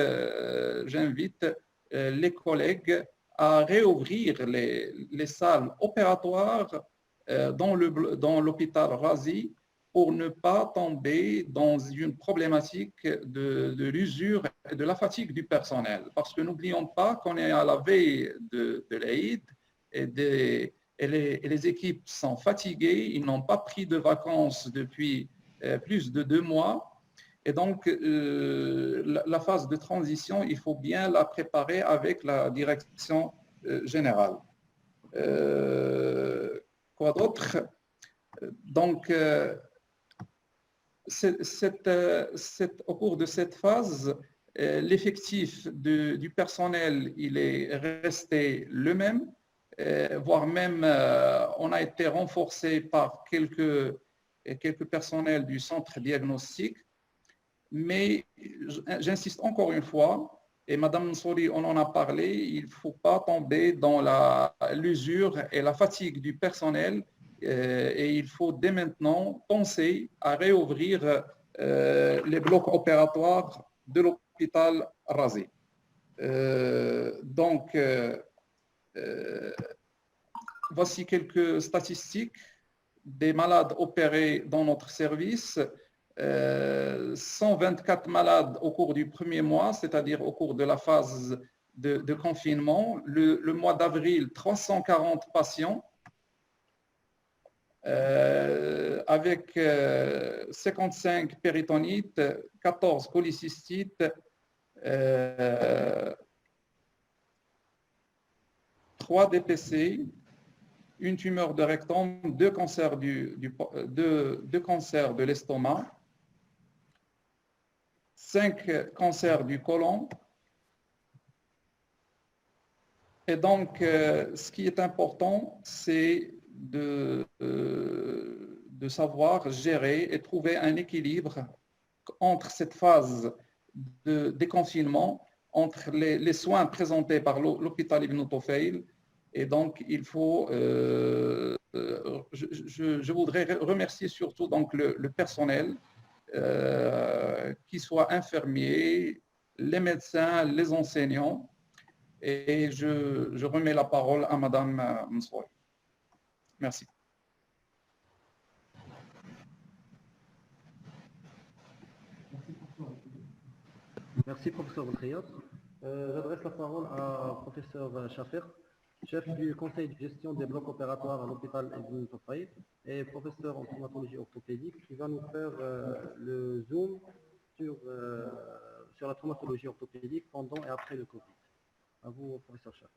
les collègues à réouvrir les salles opératoires dans l'hôpital Razi pour ne pas tomber dans une problématique de l'usure et de la fatigue du personnel. Parce que n'oublions pas qu'on est à la veille de l'Aïd et les équipes sont fatiguées, ils n'ont pas pris de vacances depuis plus de 2 mois. Et donc, la phase de transition, il faut bien la préparer avec la direction générale. Quoi d'autre? Donc, au cours de cette phase, l'effectif du personnel il est resté le même, voire même on a été renforcé par quelques personnels du centre diagnostic. Mais j'insiste encore une fois, et Madame Nsouri, on en a parlé, il ne faut pas tomber dans l'usure et la fatigue du personnel et il faut dès maintenant penser à réouvrir les blocs opératoires de l'hôpital rasé. Donc, voici quelques statistiques des malades opérés dans notre service. 124 malades au cours du premier mois, c'est-à-dire au cours de la phase de confinement. Le mois d'avril, 340 patients avec 55 péritonites, 14 cholécystites, 3 DPC, une tumeur de rectum, 2 cancers deux cancers de l'estomac, 5 cancers du côlon. Et donc, ce qui est important, c'est de savoir gérer et trouver un équilibre entre cette phase de déconfinement, entre les soins présentés par l'hôpital Ibn Tufayl. Et donc, il faut, je voudrais remercier surtout donc, le personnel, qu'ils soient infirmiers, les médecins, les enseignants. Et je remets la parole à Madame Nsouri. Merci. Merci, professeur Belkhayat. J'adresse la parole à professeur Chafer, chef du conseil de gestion des blocs opératoires à l'hôpital Ibn Tufayl et professeur en traumatologie orthopédique qui va nous faire le zoom sur la traumatologie orthopédique pendant et après le Covid. À vous, professeur Chafer.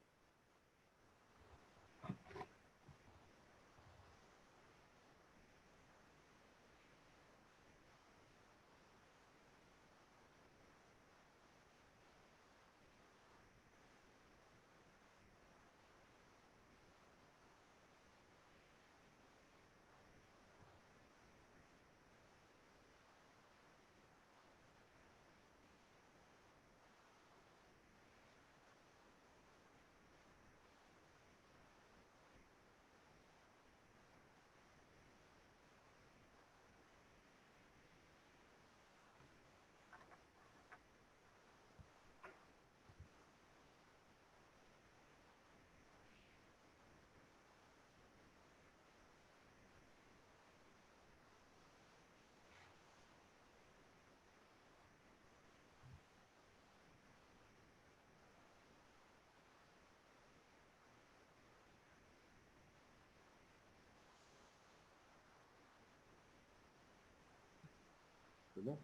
C'est bon?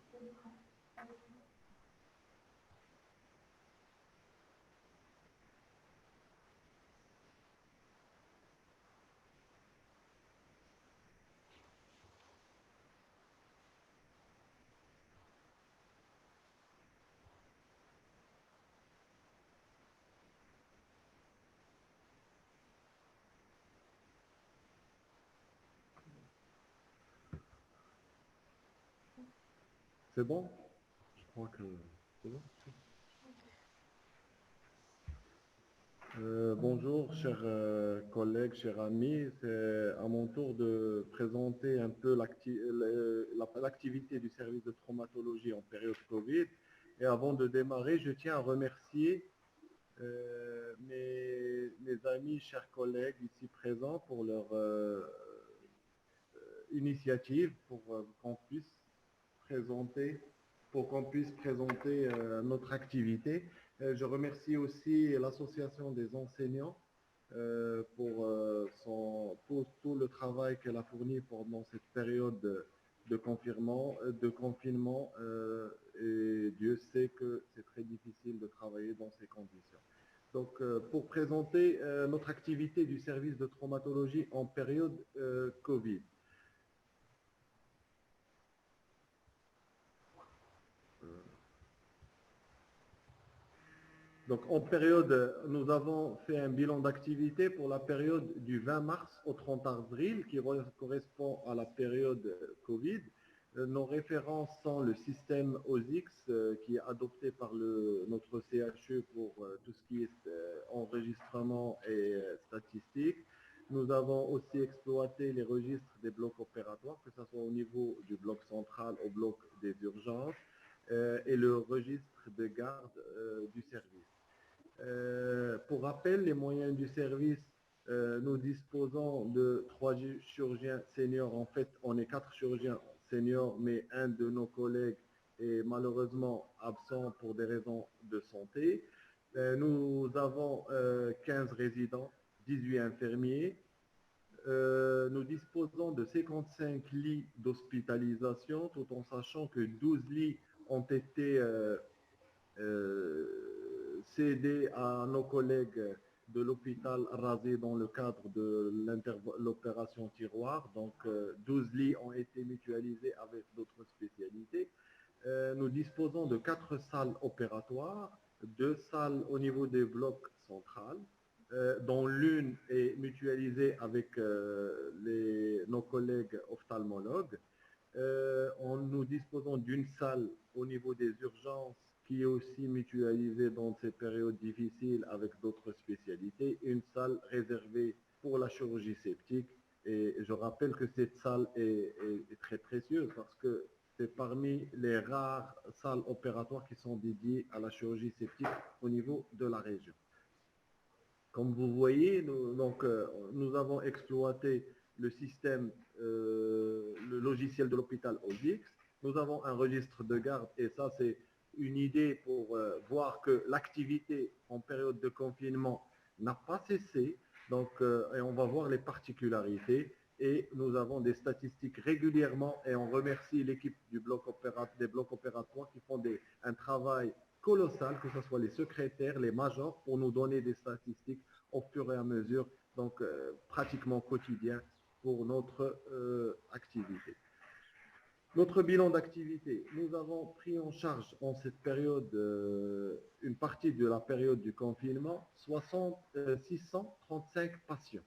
C'est bon? Je crois que c'est bon. Bonjour, chers collègues, chers amis. C'est à mon tour de présenter un peu l'activité du service de traumatologie en période Covid. Et avant de démarrer, je tiens à remercier mes amis, chers collègues ici présents pour leur initiative pour qu'on puisse présenter notre activité. Je remercie aussi l'association des enseignants pour tout le travail qu'elle a fourni pendant cette période de confinement, et Dieu sait que c'est très difficile de travailler dans ces conditions. Donc, pour présenter notre activité du service de traumatologie en période Covid. Donc, nous avons fait un bilan d'activité pour la période du 20 mars au 30 avril, qui correspond à la période Covid. Nos références sont le système OSIX, qui est adopté par notre CHE pour tout ce qui est enregistrement et statistique. Nous avons aussi exploité les registres des blocs opératoires, que ce soit au niveau du bloc central, au bloc des urgences, et le registre de garde du service. Pour rappel, les moyens du service, nous disposons de 3 chirurgiens seniors. En fait, on est 4 chirurgiens seniors, mais un de nos collègues est malheureusement absent pour des raisons de santé. Nous avons 15 résidents, 18 infirmiers. Nous disposons de 55 lits d'hospitalisation, tout en sachant que 12 lits ont été cédés à nos collègues de l'hôpital Rasé dans le cadre de l'opération Tiroir. Donc, 12 lits ont été mutualisés avec d'autres spécialités. Nous disposons de 4 salles opératoires, 2 salles au niveau des blocs centrales, dont l'une est mutualisée avec nos collègues ophtalmologues. Nous disposons d'une salle au niveau des urgences qui est aussi mutualisée dans ces périodes difficiles avec d'autres spécialités, une salle réservée pour la chirurgie septique. Et je rappelle que cette salle est très précieuse parce que c'est parmi les rares salles opératoires qui sont dédiées à la chirurgie septique au niveau de la région. Comme vous voyez, nous avons exploité le système, le logiciel de l'hôpital OSIX. Nous avons un registre de garde et ça, c'est une idée pour voir que l'activité en période de confinement n'a pas cessé. Donc, et on va voir les particularités. Et nous avons des statistiques régulièrement et on remercie l'équipe des blocs opératoires qui font un travail colossal, que ce soit les secrétaires, les majors, pour nous donner des statistiques au fur et à mesure, donc pratiquement quotidien pour notre activité. Notre bilan d'activité, nous avons pris en charge en cette période, une partie de la période du confinement, 635 patients.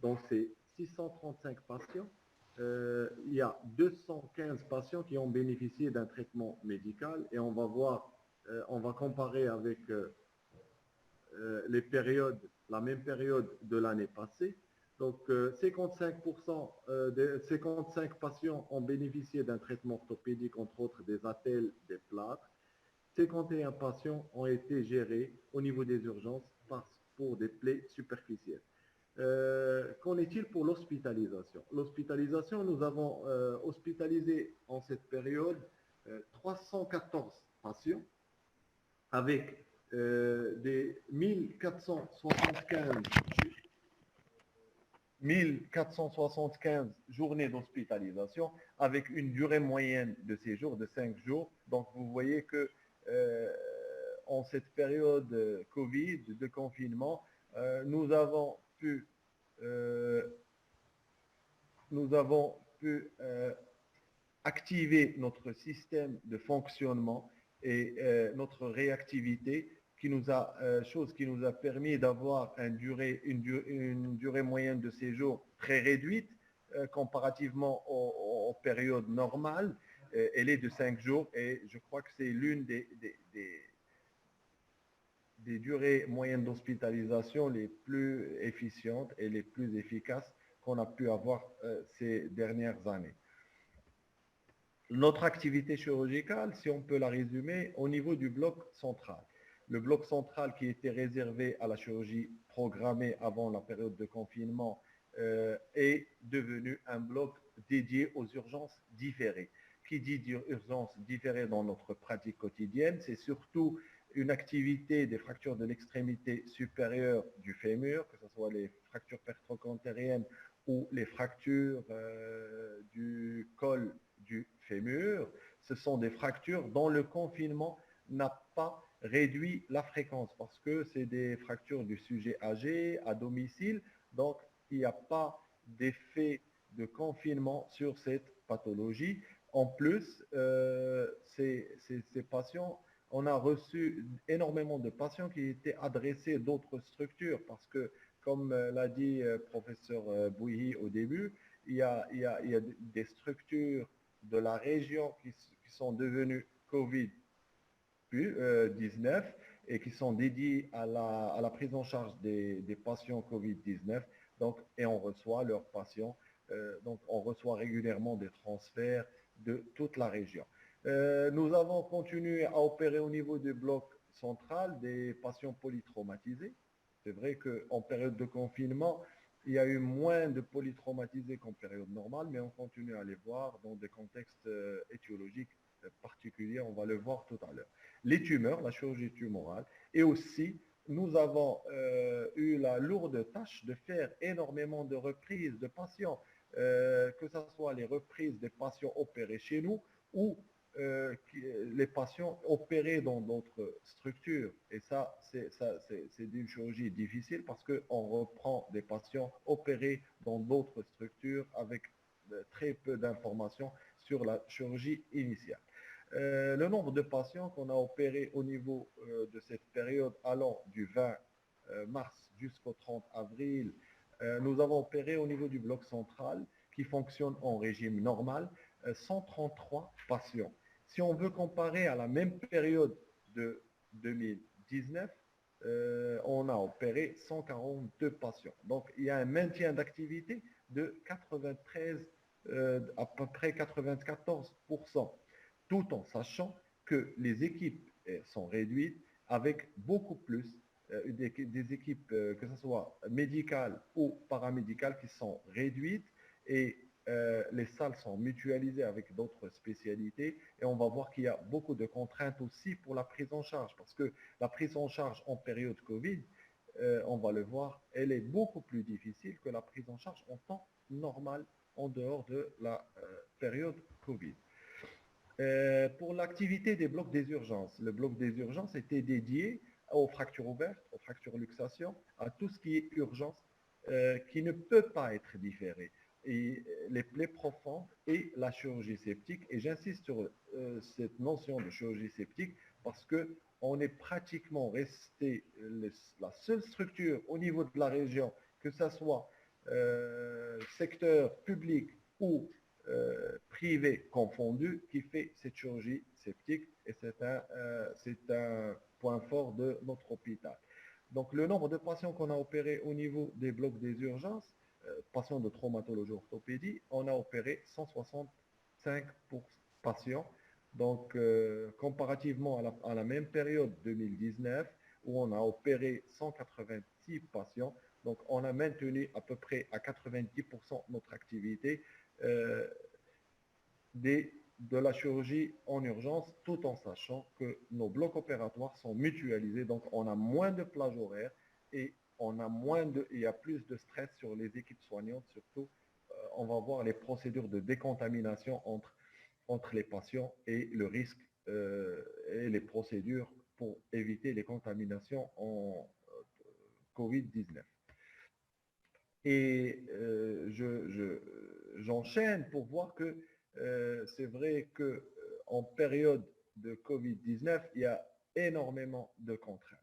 Dans ces 635 patients, il y a 215 patients qui ont bénéficié d'un traitement médical et on va voir, on va comparer avec les périodes, la même période de l'année passée. Donc, 55 patients ont bénéficié d'un traitement orthopédique, entre autres des attelles, des plâtres. 51 patients ont été gérés au niveau des urgences pour des plaies superficielles. Qu'en est-il pour l'hospitalisation? L'hospitalisation, nous avons hospitalisé en cette période 314 patients avec des 1475 journées d'hospitalisation avec une durée moyenne de séjour de 5 jours. Donc, vous voyez que en cette période Covid, de confinement, nous avons pu activer notre système de fonctionnement et notre réactivité, chose qui nous a permis d'avoir une durée moyenne de séjour très réduite comparativement aux périodes normales. Elle est de 5 jours et je crois que c'est l'une des durées moyennes d'hospitalisation les plus efficientes et les plus efficaces qu'on a pu avoir ces dernières années. Notre activité chirurgicale, si on peut la résumer, au niveau du bloc central. Le bloc central qui était réservé à la chirurgie programmée avant la période de confinement est devenu un bloc dédié aux urgences différées. Qui dit urgences différées dans notre pratique quotidienne, c'est surtout une activité des fractures de l'extrémité supérieure du fémur, que ce soit les fractures pertrocantériennes ou les fractures du col du fémur. Ce sont des fractures dont le confinement n'a pas réduit la fréquence parce que c'est des fractures du sujet âgé à domicile, donc il n'y a pas d'effet de confinement sur cette pathologie. En plus, ces patients on a reçu énormément de patients qui étaient adressés d'autres structures parce que, comme l'a dit professeur Bouhi au début, il y a des structures de la région qui sont devenues Covid-19 et qui sont dédiées à la prise en charge des patients Covid-19. Donc, et on reçoit leurs patients. Donc, on reçoit régulièrement des transferts de toute la région. Nous avons continué à opérer au niveau du bloc central des patients polytraumatisés. C'est vrai qu'en période de confinement, il y a eu moins de polytraumatisés qu'en période normale, mais on continue à les voir dans des contextes étiologiques particuliers. On va le voir tout à l'heure. Les tumeurs, la chirurgie tumorale, et aussi nous avons eu la lourde tâche de faire énormément de reprises de patients, que ce soit les reprises des patients opérés chez nous ou les patients opérés dans d'autres structures. Et ça, c'est une chirurgie difficile parce qu'on reprend des patients opérés dans d'autres structures avec très peu d'informations sur la chirurgie initiale. Le nombre de patients qu'on a opérés au niveau de cette période allant du 20 mars jusqu'au 30 avril, nous avons opéré au niveau du bloc central qui fonctionne en régime normal, 133 patients. Si on veut comparer à la même période de 2019, on a opéré 142 patients. Donc, il y a un maintien d'activité de 93, à peu près 94%, tout en sachant que les équipes sont réduites avec beaucoup plus des équipes, que ce soit médicales ou paramédicales, qui sont réduites et les salles sont mutualisées avec d'autres spécialités et on va voir qu'il y a beaucoup de contraintes aussi pour la prise en charge parce que la prise en charge en période Covid, on va le voir, elle est beaucoup plus difficile que la prise en charge en temps normal en dehors de la période Covid. Pour l'activité des blocs des urgences, le bloc des urgences était dédié aux fractures ouvertes, aux fractures luxation, à tout ce qui est urgence qui ne peut pas être différé. Et les plaies profondes et la chirurgie septique. Et j'insiste sur cette notion de chirurgie septique parce qu'on est pratiquement resté la seule structure au niveau de la région, que ce soit secteur public ou privé confondu, qui fait cette chirurgie septique et c'est un point fort de notre hôpital. Donc le nombre de patients qu'on a opérés au niveau des blocs des urgences, patients de traumatologie orthopédie, on a opéré 165 patients. Donc, comparativement à la même période 2019, où on a opéré 186 patients, donc on a maintenu à peu près à 90% notre activité de la chirurgie en urgence, tout en sachant que nos blocs opératoires sont mutualisés, donc on a moins de plages horaires et il y a plus de stress sur les équipes soignantes, surtout on va voir les procédures de décontamination entre les patients et le risque et les procédures pour éviter les contaminations en Covid-19. Et j'enchaîne pour voir que c'est vrai qu'en période de Covid-19, il y a énormément de contraintes.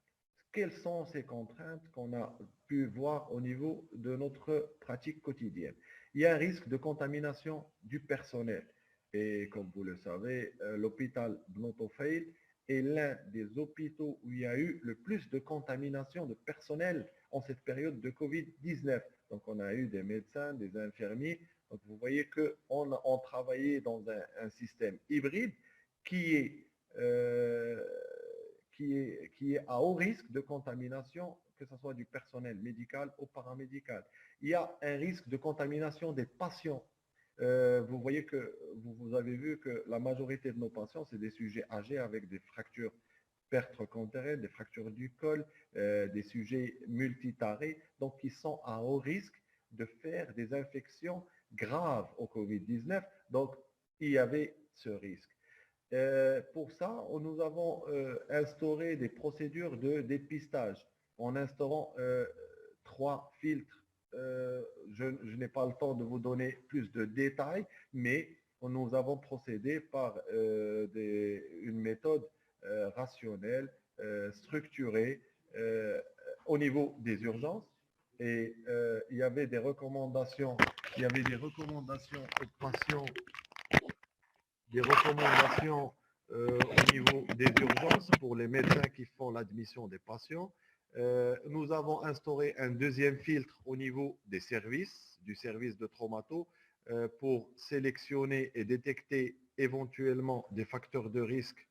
Quelles sont ces contraintes qu'on a pu voir au niveau de notre pratique quotidienne? Il y a un risque de contamination du personnel. Et comme vous le savez, l'hôpital Bnot Oufeil est l'un des hôpitaux où il y a eu le plus de contamination de personnel en cette période de Covid-19. Donc, on a eu des médecins, des infirmiers. Donc, vous voyez qu'on travaillait dans un système hybride qui est à haut risque de contamination, que ce soit du personnel médical ou paramédical. Il y a un risque de contamination des patients. Vous voyez que vous avez vu que la majorité de nos patients, c'est des sujets âgés avec des fractures pertes conterrées, des fractures du col, des sujets multitarés, donc qui sont à haut risque de faire des infections graves au Covid-19. Donc, il y avait ce risque. Pour ça, nous avons instauré des procédures de dépistage en instaurant 3 filtres. Je n'ai pas le temps de vous donner plus de détails, mais nous avons procédé par une méthode rationnelle, structurée au niveau des urgences. Et il y avait des recommandations aux patients, des recommandations au niveau des urgences pour les médecins qui font l'admission des patients. Nous avons instauré un deuxième filtre au niveau des services, du service de traumato, pour sélectionner et détecter éventuellement des facteurs de risque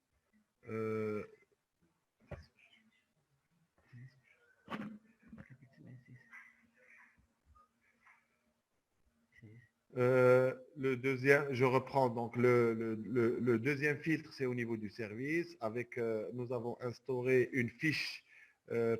le deuxième, je reprends donc le deuxième filtre, c'est au niveau du service. Avec, nous avons instauré une fiche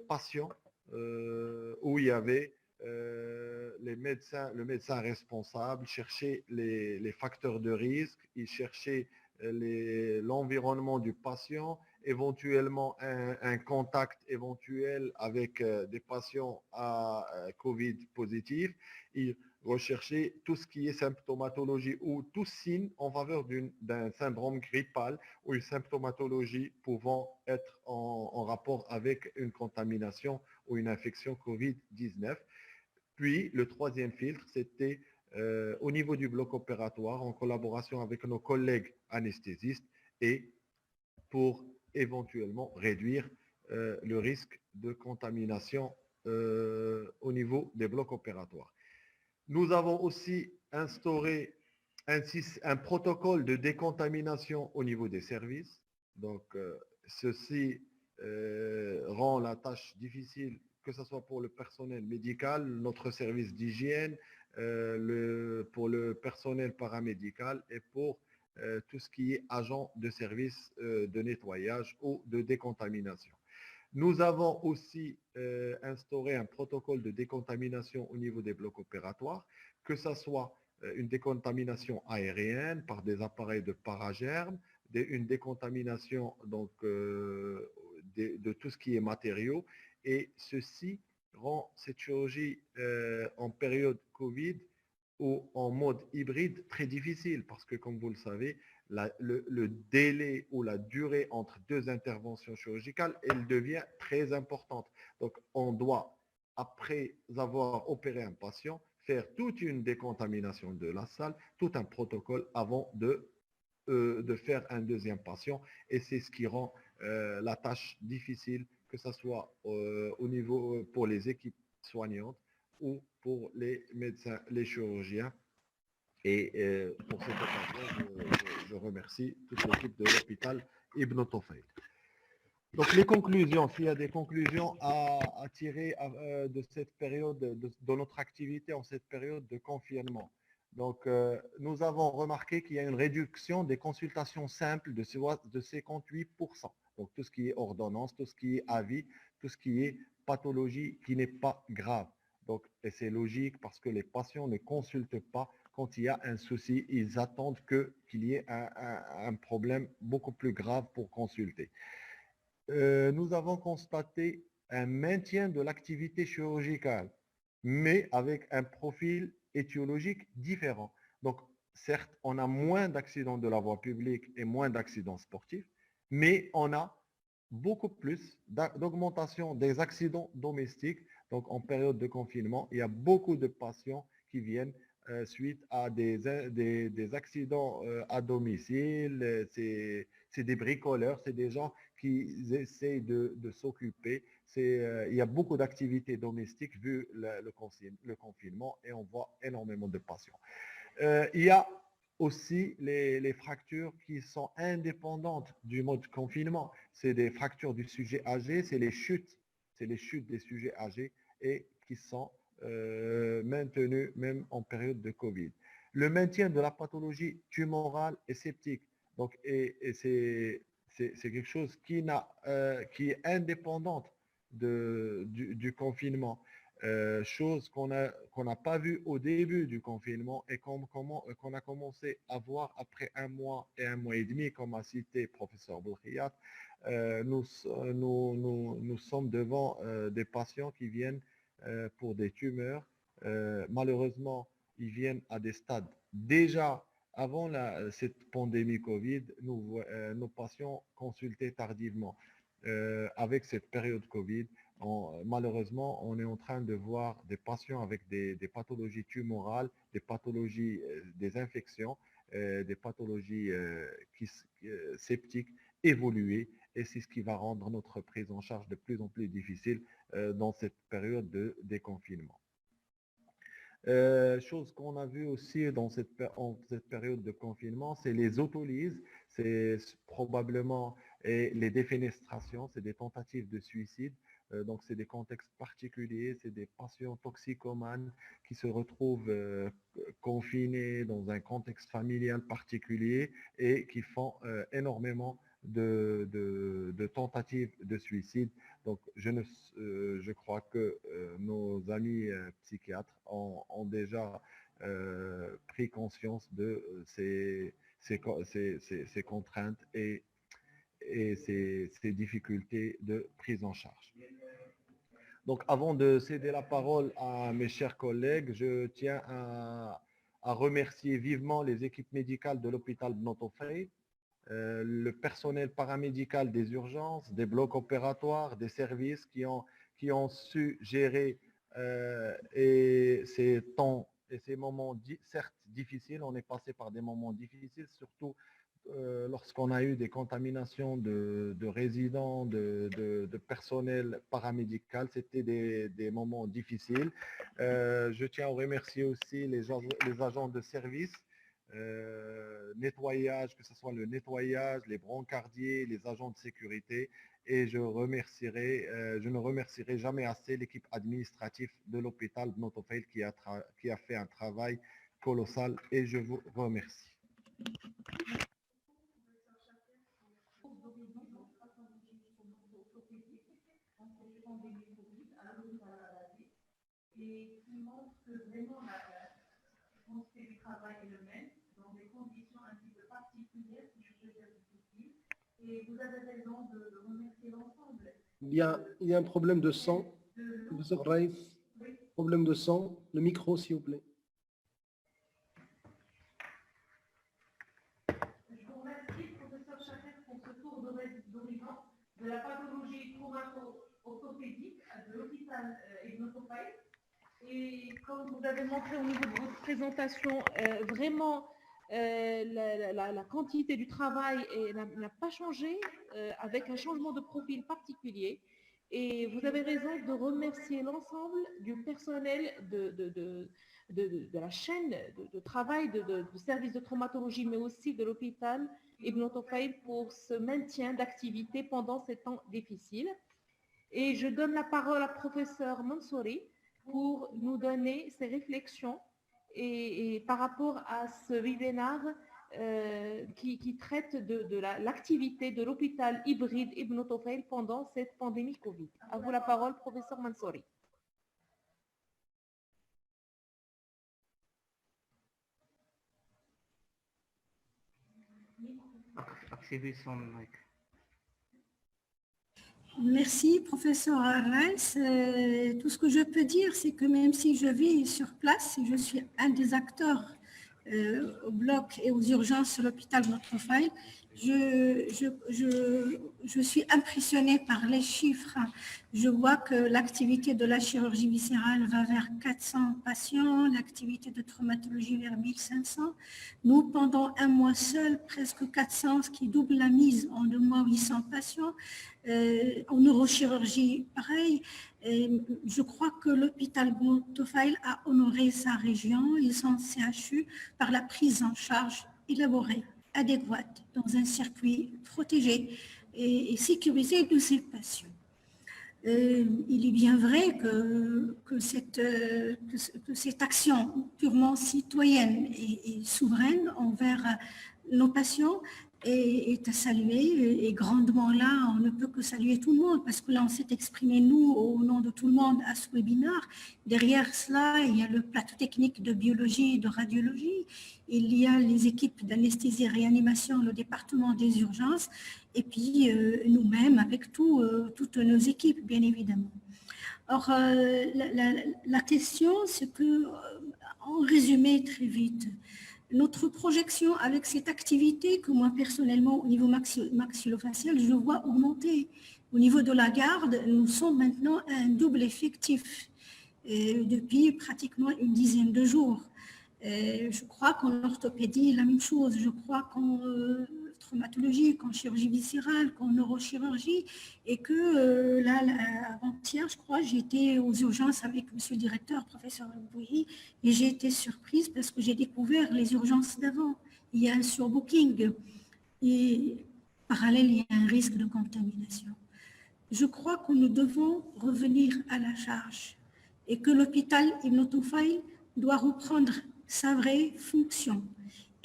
patient où il y avait le médecin responsable cherchait les facteurs de risque, il cherchait l'environnement du patient, éventuellement un contact éventuel avec des patients à Covid positif. Il rechercher tout ce qui est symptomatologie ou tout signe en faveur d'un syndrome grippal ou une symptomatologie pouvant être en rapport avec une contamination ou une infection Covid-19. Puis, le troisième filtre, c'était au niveau du bloc opératoire, en collaboration avec nos collègues anesthésistes et pour éventuellement réduire le risque de contamination au niveau des blocs opératoires. Nous avons aussi instauré un protocole de décontamination au niveau des services. Donc, ceci rend la tâche difficile, que ce soit pour le personnel médical, notre service d'hygiène, pour le personnel paramédical et pour tout ce qui est agent de service de nettoyage ou de décontamination. Nous avons aussi instauré un protocole de décontamination au niveau des blocs opératoires, que ce soit une décontamination aérienne par des appareils de paragermes, une décontamination donc, de tout ce qui est matériaux. Et ceci rend cette chirurgie en période Covid ou en mode hybride très difficile parce que, comme vous le savez, le délai ou la durée entre deux interventions chirurgicales, elle devient très importante. Donc, on doit, après avoir opéré un patient, faire toute une décontamination de la salle, tout un protocole avant de faire un deuxième patient. Et c'est ce qui rend la tâche difficile, que ce soit au niveau pour les équipes soignantes ou pour les médecins, les chirurgiens. Et pour cette occasion, je remercie toute l'équipe de l'hôpital Ibn Tufayl. Donc les conclusions, s'il y a des conclusions à tirer de cette période, de notre activité en cette période de confinement. Donc nous avons remarqué qu'il y a une réduction des consultations simples de 58%. Donc tout ce qui est ordonnance, tout ce qui est avis, tout ce qui est pathologie qui n'est pas grave. Donc, et c'est logique parce que les patients ne consultent pas quand il y a un souci, ils attendent qu'il y ait un problème beaucoup plus grave pour consulter. Nous avons constaté un maintien de l'activité chirurgicale, mais avec un profil étiologique différent. Donc, certes, on a moins d'accidents de la voie publique et moins d'accidents sportifs, mais on a beaucoup plus d'augmentation des accidents domestiques. Donc, en période de confinement, il y a beaucoup de patients qui viennent suite à des accidents à domicile. C'est des bricoleurs, c'est des gens qui essaient de s'occuper. Il y a beaucoup d'activités domestiques vu le confinement et on voit énormément de patients. Il y a aussi les fractures qui sont indépendantes du mode confinement. C'est des fractures du sujet âgé, c'est les chutes des sujets âgés et qui sont maintenues même en période de Covid. Le maintien de la pathologie tumorale et septique. Donc, et c'est quelque chose qui est indépendante du confinement. Chose qu'on n'a pas vue au début du confinement et qu'on a commencé à voir après 1 mois et 1 mois et demi, comme a cité professeur Bourkhiyat. Nous sommes devant des patients qui viennent pour des tumeurs. Malheureusement, ils viennent à des stades déjà avant cette pandémie Covid, nos patients consultaient tardivement. Avec cette période Covid, malheureusement, on est en train de voir des patients avec des pathologies tumorales, des pathologies, des infections, des pathologies septiques évoluer, et c'est ce qui va rendre notre prise en charge de plus en plus difficile dans cette période de déconfinement. Chose qu'on a vu aussi dans cette période de confinement, c'est les autolyses, c'est probablement les défenestrations, c'est des tentatives de suicide. Donc, c'est des contextes particuliers, c'est des patients toxicomanes qui se retrouvent confinés dans un contexte familial particulier et qui font énormément de tentatives de suicide. Donc, je crois que nos amis psychiatres ont déjà pris conscience de ces contraintes et ces difficultés de prise en charge. Donc, avant de céder la parole à mes chers collègues, je tiens à remercier vivement les équipes médicales de l'hôpital Bnot Oufeil, le personnel paramédical des urgences, des blocs opératoires, des services qui ont su gérer ces temps et ces moments certes difficiles. On est passé par des moments difficiles, surtout lorsqu'on a eu des contaminations de résidents, de personnel paramédical. C'était des moments difficiles. Je tiens à remercier aussi les agents de service, nettoyage, que ce soit le nettoyage, les brancardiers, les agents de sécurité, et je ne remercierai jamais assez l'équipe administrative de l'hôpital Bnot Oufeil qui a fait un travail colossal, et je vous remercie. Et qui montre que vraiment la du travail est le même, dans des conditions un petit peu particulières, si je peux dire difficiles. Et vous avez raison de remercier l'ensemble. Il y a un problème de son. Problème de son. Le micro, s'il vous plaît. Je vous remercie, professeur Chafer, pour ce tour d'horizon de la pathologie traumato-orthopédique de l'hôpital Bnot Oufeil. Et comme vous avez montré au niveau de votre présentation, vraiment la quantité du travail n'a pas changé, avec un changement de profil particulier. Et vous avez raison de remercier l'ensemble du personnel de la chaîne de travail du service de traumatologie, mais aussi de l'hôpital Bnot Oufeil pour ce maintien d'activité pendant ces temps difficiles. Et je donne la parole à professeur Mansouri pour nous donner ses réflexions et par rapport à ce webinaire qui traite de l'activité de l'hôpital hybride Bnot Oufeil pendant cette pandémie Covid. À vous la parole, professeur Mansouri. Activez son mic. Merci, professeur Arès. Tout ce que je peux dire, c'est que même si je vis sur place et je suis un des acteurs au bloc et aux urgences de l'hôpital Bnot Oufeil, je suis impressionnée par les chiffres. Je vois que l'activité de la chirurgie viscérale va vers 400 patients, l'activité de traumatologie vers 1500. Nous, pendant un mois seul, presque 400, ce qui double la mise. En 2 mois, 800 patients. En neurochirurgie, pareil. Je crois que l'hôpital Bnot Oufeil a honoré sa région et son CHU par la prise en charge élaborée, adéquate, dans un circuit protégé et sécurisé de ces patients. Il est bien vrai que cette action purement citoyenne et souveraine envers nos patients est à saluer, et grandement là, on ne peut que saluer tout le monde, parce que là, on s'est exprimé, nous, au nom de tout le monde, à ce webinaire. Derrière cela, il y a le plateau technique de biologie et de radiologie, il y a les équipes d'anesthésie et réanimation, le département des urgences, et puis nous-mêmes, avec toutes nos équipes, bien évidemment. Or, la question, c'est que, en résumé très vite, notre projection avec cette activité que moi personnellement au niveau maxillofacial, je vois augmenter. Au niveau de la garde, nous sommes maintenant à un double effectif depuis pratiquement une dizaine de jours. Je crois qu'en orthopédie, la même chose. Je crois qu'en traumatologie, qu'en chirurgie viscérale, qu'en neurochirurgie, et que là, avant-hier, je crois, j'étais aux urgences avec monsieur le directeur, professeur Bouilly, et j'ai été surprise parce que j'ai découvert les urgences d'avant. Il y a un surbooking et parallèle, il y a un risque de contamination. Je crois que nous devons revenir à la charge et que l'hôpital Ibn Tufail doit reprendre sa vraie fonction.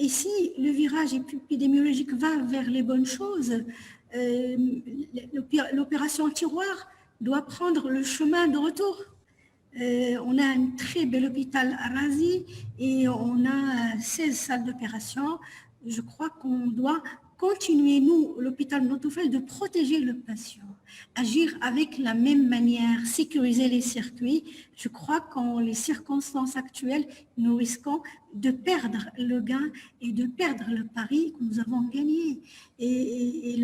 Et si le virage épidémiologique va vers les bonnes choses, l'opération tiroir doit prendre le chemin de retour. On a un très bel hôpital à Razi et on a 16 salles d'opération. Je crois qu'on doit continuer, nous, l'hôpital Ibn Tufail, de protéger le patient, agir avec la même manière, sécuriser les circuits. Je crois qu'en les circonstances actuelles, nous risquons de perdre le gain et de perdre le pari que nous avons gagné. Et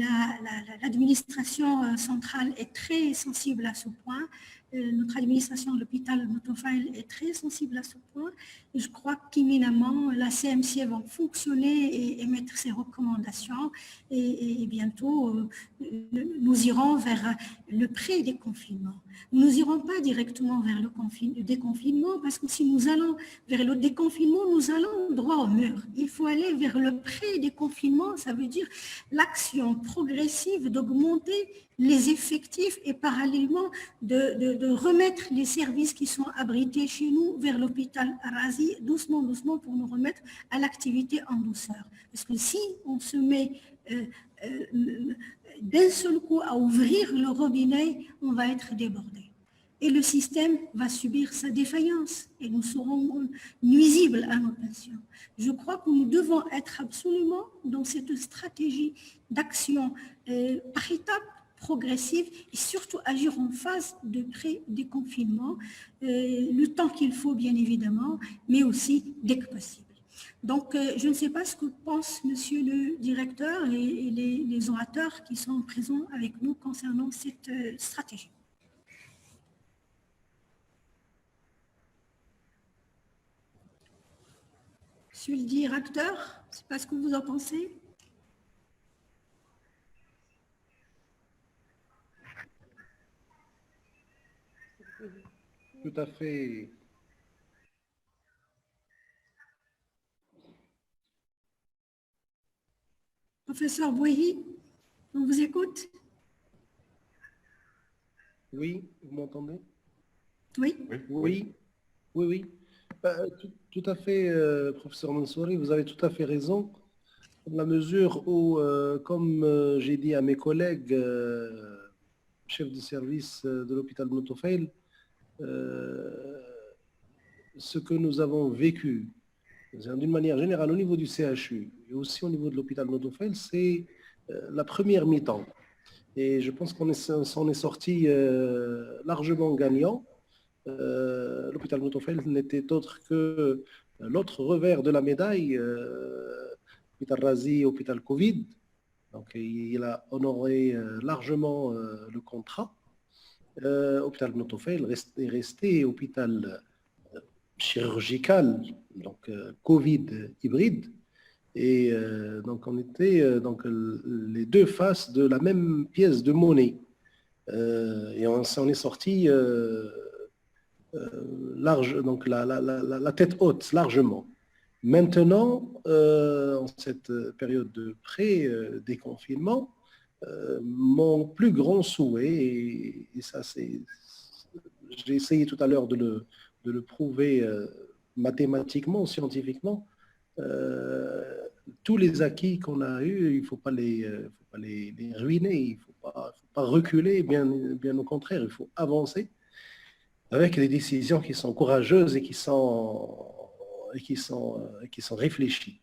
l'administration centrale est très sensible à ce point. Notre administration de l'hôpital Ibn Tufail est très sensible à ce point. Et je crois qu'imminemment, la CMC va fonctionner et émettre ses recommandations. Et bientôt, nous irons vers le pré-déconfinement. Nous n'irons pas directement vers le déconfinement parce que si nous allons vers le déconfinement, nous allons droit au mur. Il faut aller vers le pré-déconfinement, ça veut dire l'action progressive d'augmenter les effectifs et parallèlement de remettre les services qui sont abrités chez nous vers l'hôpital Razi, doucement, doucement, pour nous remettre à l'activité en douceur. Parce que si on se met d'un seul coup à ouvrir le robinet, on va être débordé. Et le système va subir sa défaillance et nous serons nuisibles à nos patients. Je crois que nous devons être absolument dans cette stratégie d'action par étapes, progressive et surtout agir en phase de pré-déconfinement, le temps qu'il faut bien évidemment, mais aussi dès que possible. Donc, je ne sais pas ce que pense monsieur le directeur et les orateurs qui sont présents avec nous concernant cette stratégie. Monsieur le directeur, je ne sais pas ce que vous en pensez. Tout à fait. Professeur Bouilly, on vous écoute? Oui, vous m'entendez? Oui. Oui. Tout à fait, professeur Mansouri, vous avez tout à fait raison, dans la mesure où, comme j'ai dit à mes collègues, chefs de service de l'hôpital Ibn Tufail, ce que nous avons vécu, d'une manière générale, au niveau du CHU et aussi au niveau de l'hôpital Ibn Tufail, c'est la première mi-temps. Et je pense qu'on s'en est sorti largement gagnant. L'hôpital Ibn Tufail n'était autre que l'autre revers de la médaille, l'hôpital Razi, hôpital Covid. Donc il a honoré largement le contrat. L'hôpital Ibn Tufail est resté hôpital chirurgical, donc Covid hybride. Et donc on était donc les deux faces de la même pièce de monnaie. Et on s'en est sorti large, donc la tête haute, largement. Maintenant, en cette période de pré-déconfinement, mon plus grand souhait, et ça c'est, j'ai essayé tout à l'heure de le prouver mathématiquement, scientifiquement, tous les acquis qu'on a eus, il ne faut pas les ruiner, il ne faut pas reculer, bien au contraire, il faut avancer avec des décisions qui sont courageuses et qui sont réfléchies.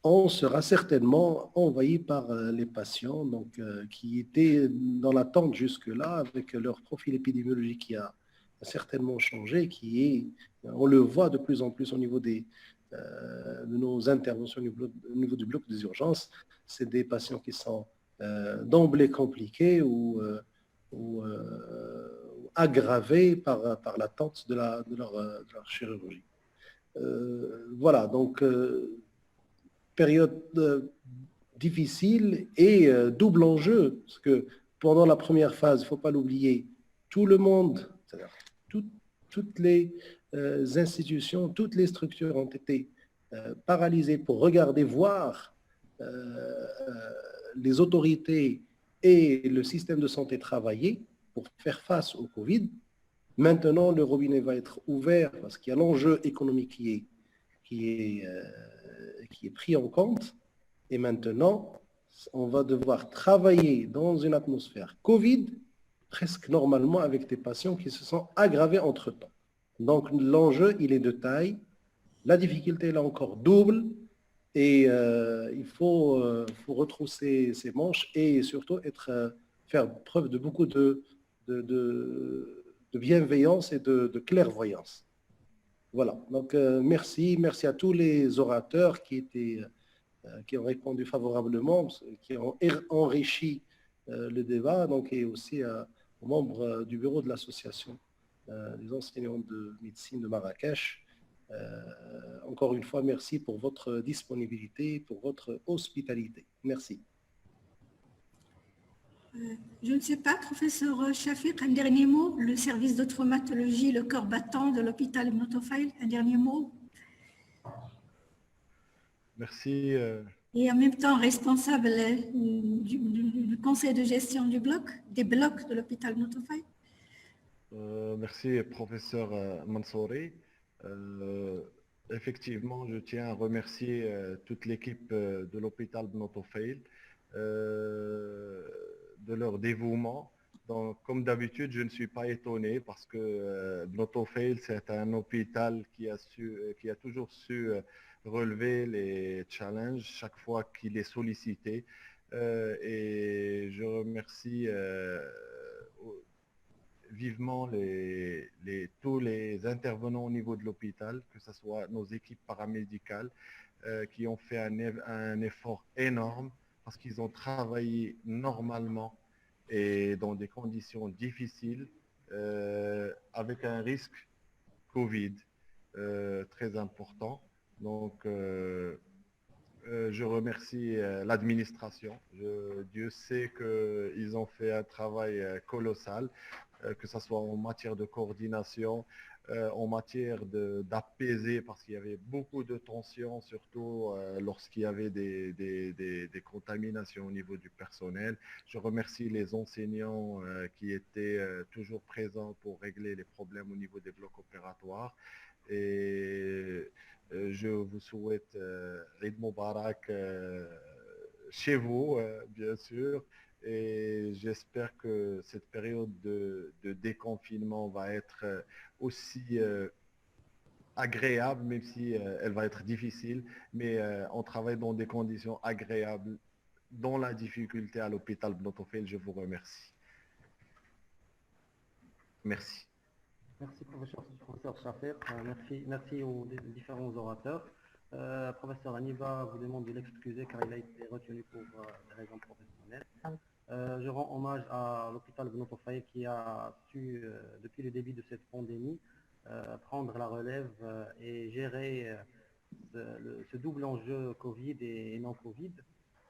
On sera certainement envahi par les patients donc, qui étaient dans l'attente jusque-là, avec leur profil épidémiologique qui a certainement changé, on le voit de plus en plus au niveau des de nos interventions au niveau du bloc des urgences, c'est des patients qui sont d'emblée compliqués ou aggravés par l'attente de leur chirurgie. Voilà, donc période difficile et double enjeu, parce que pendant la première phase, il ne faut pas l'oublier, tout le monde, c'est-à-dire toutes les institutions, toutes les structures ont été paralysées pour regarder, voir les autorités et le système de santé travailler pour faire face au Covid. Maintenant, le robinet va être ouvert parce qu'il y a l'enjeu économique qui est pris en compte. Et maintenant, on va devoir travailler dans une atmosphère Covid, presque normalement, avec des patients qui se sont aggravés entre-temps. Donc, l'enjeu, il est de taille. La difficulté, là encore, double. Et il faut retrousser ses manches et surtout faire preuve de beaucoup de bienveillance et de clairvoyance. Voilà, donc merci à tous les orateurs qui ont répondu favorablement, qui ont enrichi le débat, donc, et aussi aux membres du bureau de l'association des enseignants de médecine de Marrakech. Encore une fois, merci pour votre disponibilité, pour votre hospitalité. Merci. Je ne sais pas, professeur Shafiq, un dernier mot, le service de traumatologie, le cœur battant de l'hôpital Ibn Tufayl, un dernier mot. Merci. Et en même temps responsable du conseil de gestion des blocs de l'hôpital Ibn Tufayl. Merci, professeur Mansouri. Effectivement, je tiens à remercier toute l'équipe de l'hôpital Ibn Tufayl de leur dévouement. Donc, comme d'habitude, je ne suis pas étonné parce que Ibn Tufayl, c'est un hôpital qui a toujours su relever les challenges chaque fois qu'il est sollicité. Et je remercie vivement tous les intervenants au niveau de l'hôpital, que ce soit nos équipes paramédicales qui ont fait un effort énorme parce qu'ils ont travaillé normalement et dans des conditions difficiles avec un risque Covid très important. Donc, je remercie l'administration. Dieu sait qu'ils ont fait un travail colossal, que ce soit en matière de coordination, en matière d'apaiser, parce qu'il y avait beaucoup de tensions, surtout lorsqu'il y avait des contaminations au niveau du personnel. Je remercie les enseignants qui étaient toujours présents pour régler les problèmes au niveau des blocs opératoires. Et je vous souhaite Eid Mubarak chez vous, bien sûr. Et j'espère que cette période de déconfinement va être aussi agréable, même si elle va être difficile. Mais on travaille dans des conditions agréables, dans la difficulté à l'hôpital Ibn Tufayl. Je vous remercie. Merci. Merci, professeur Shafiq. Merci aux différents orateurs. Professeur Aniba vous demande de l'excuser car il a été retenu pour des raisons professionnelles. Je rends hommage à l'hôpital Ibn Tufayl qui a su, depuis le début de cette pandémie, prendre la relève et gérer ce double enjeu Covid et non Covid.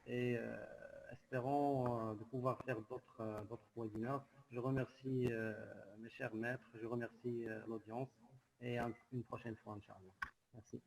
Et espérons de pouvoir faire d'autres webinaires. Je remercie mes chers maîtres, je remercie l'audience et à une prochaine fois, Inch'Allah. Merci.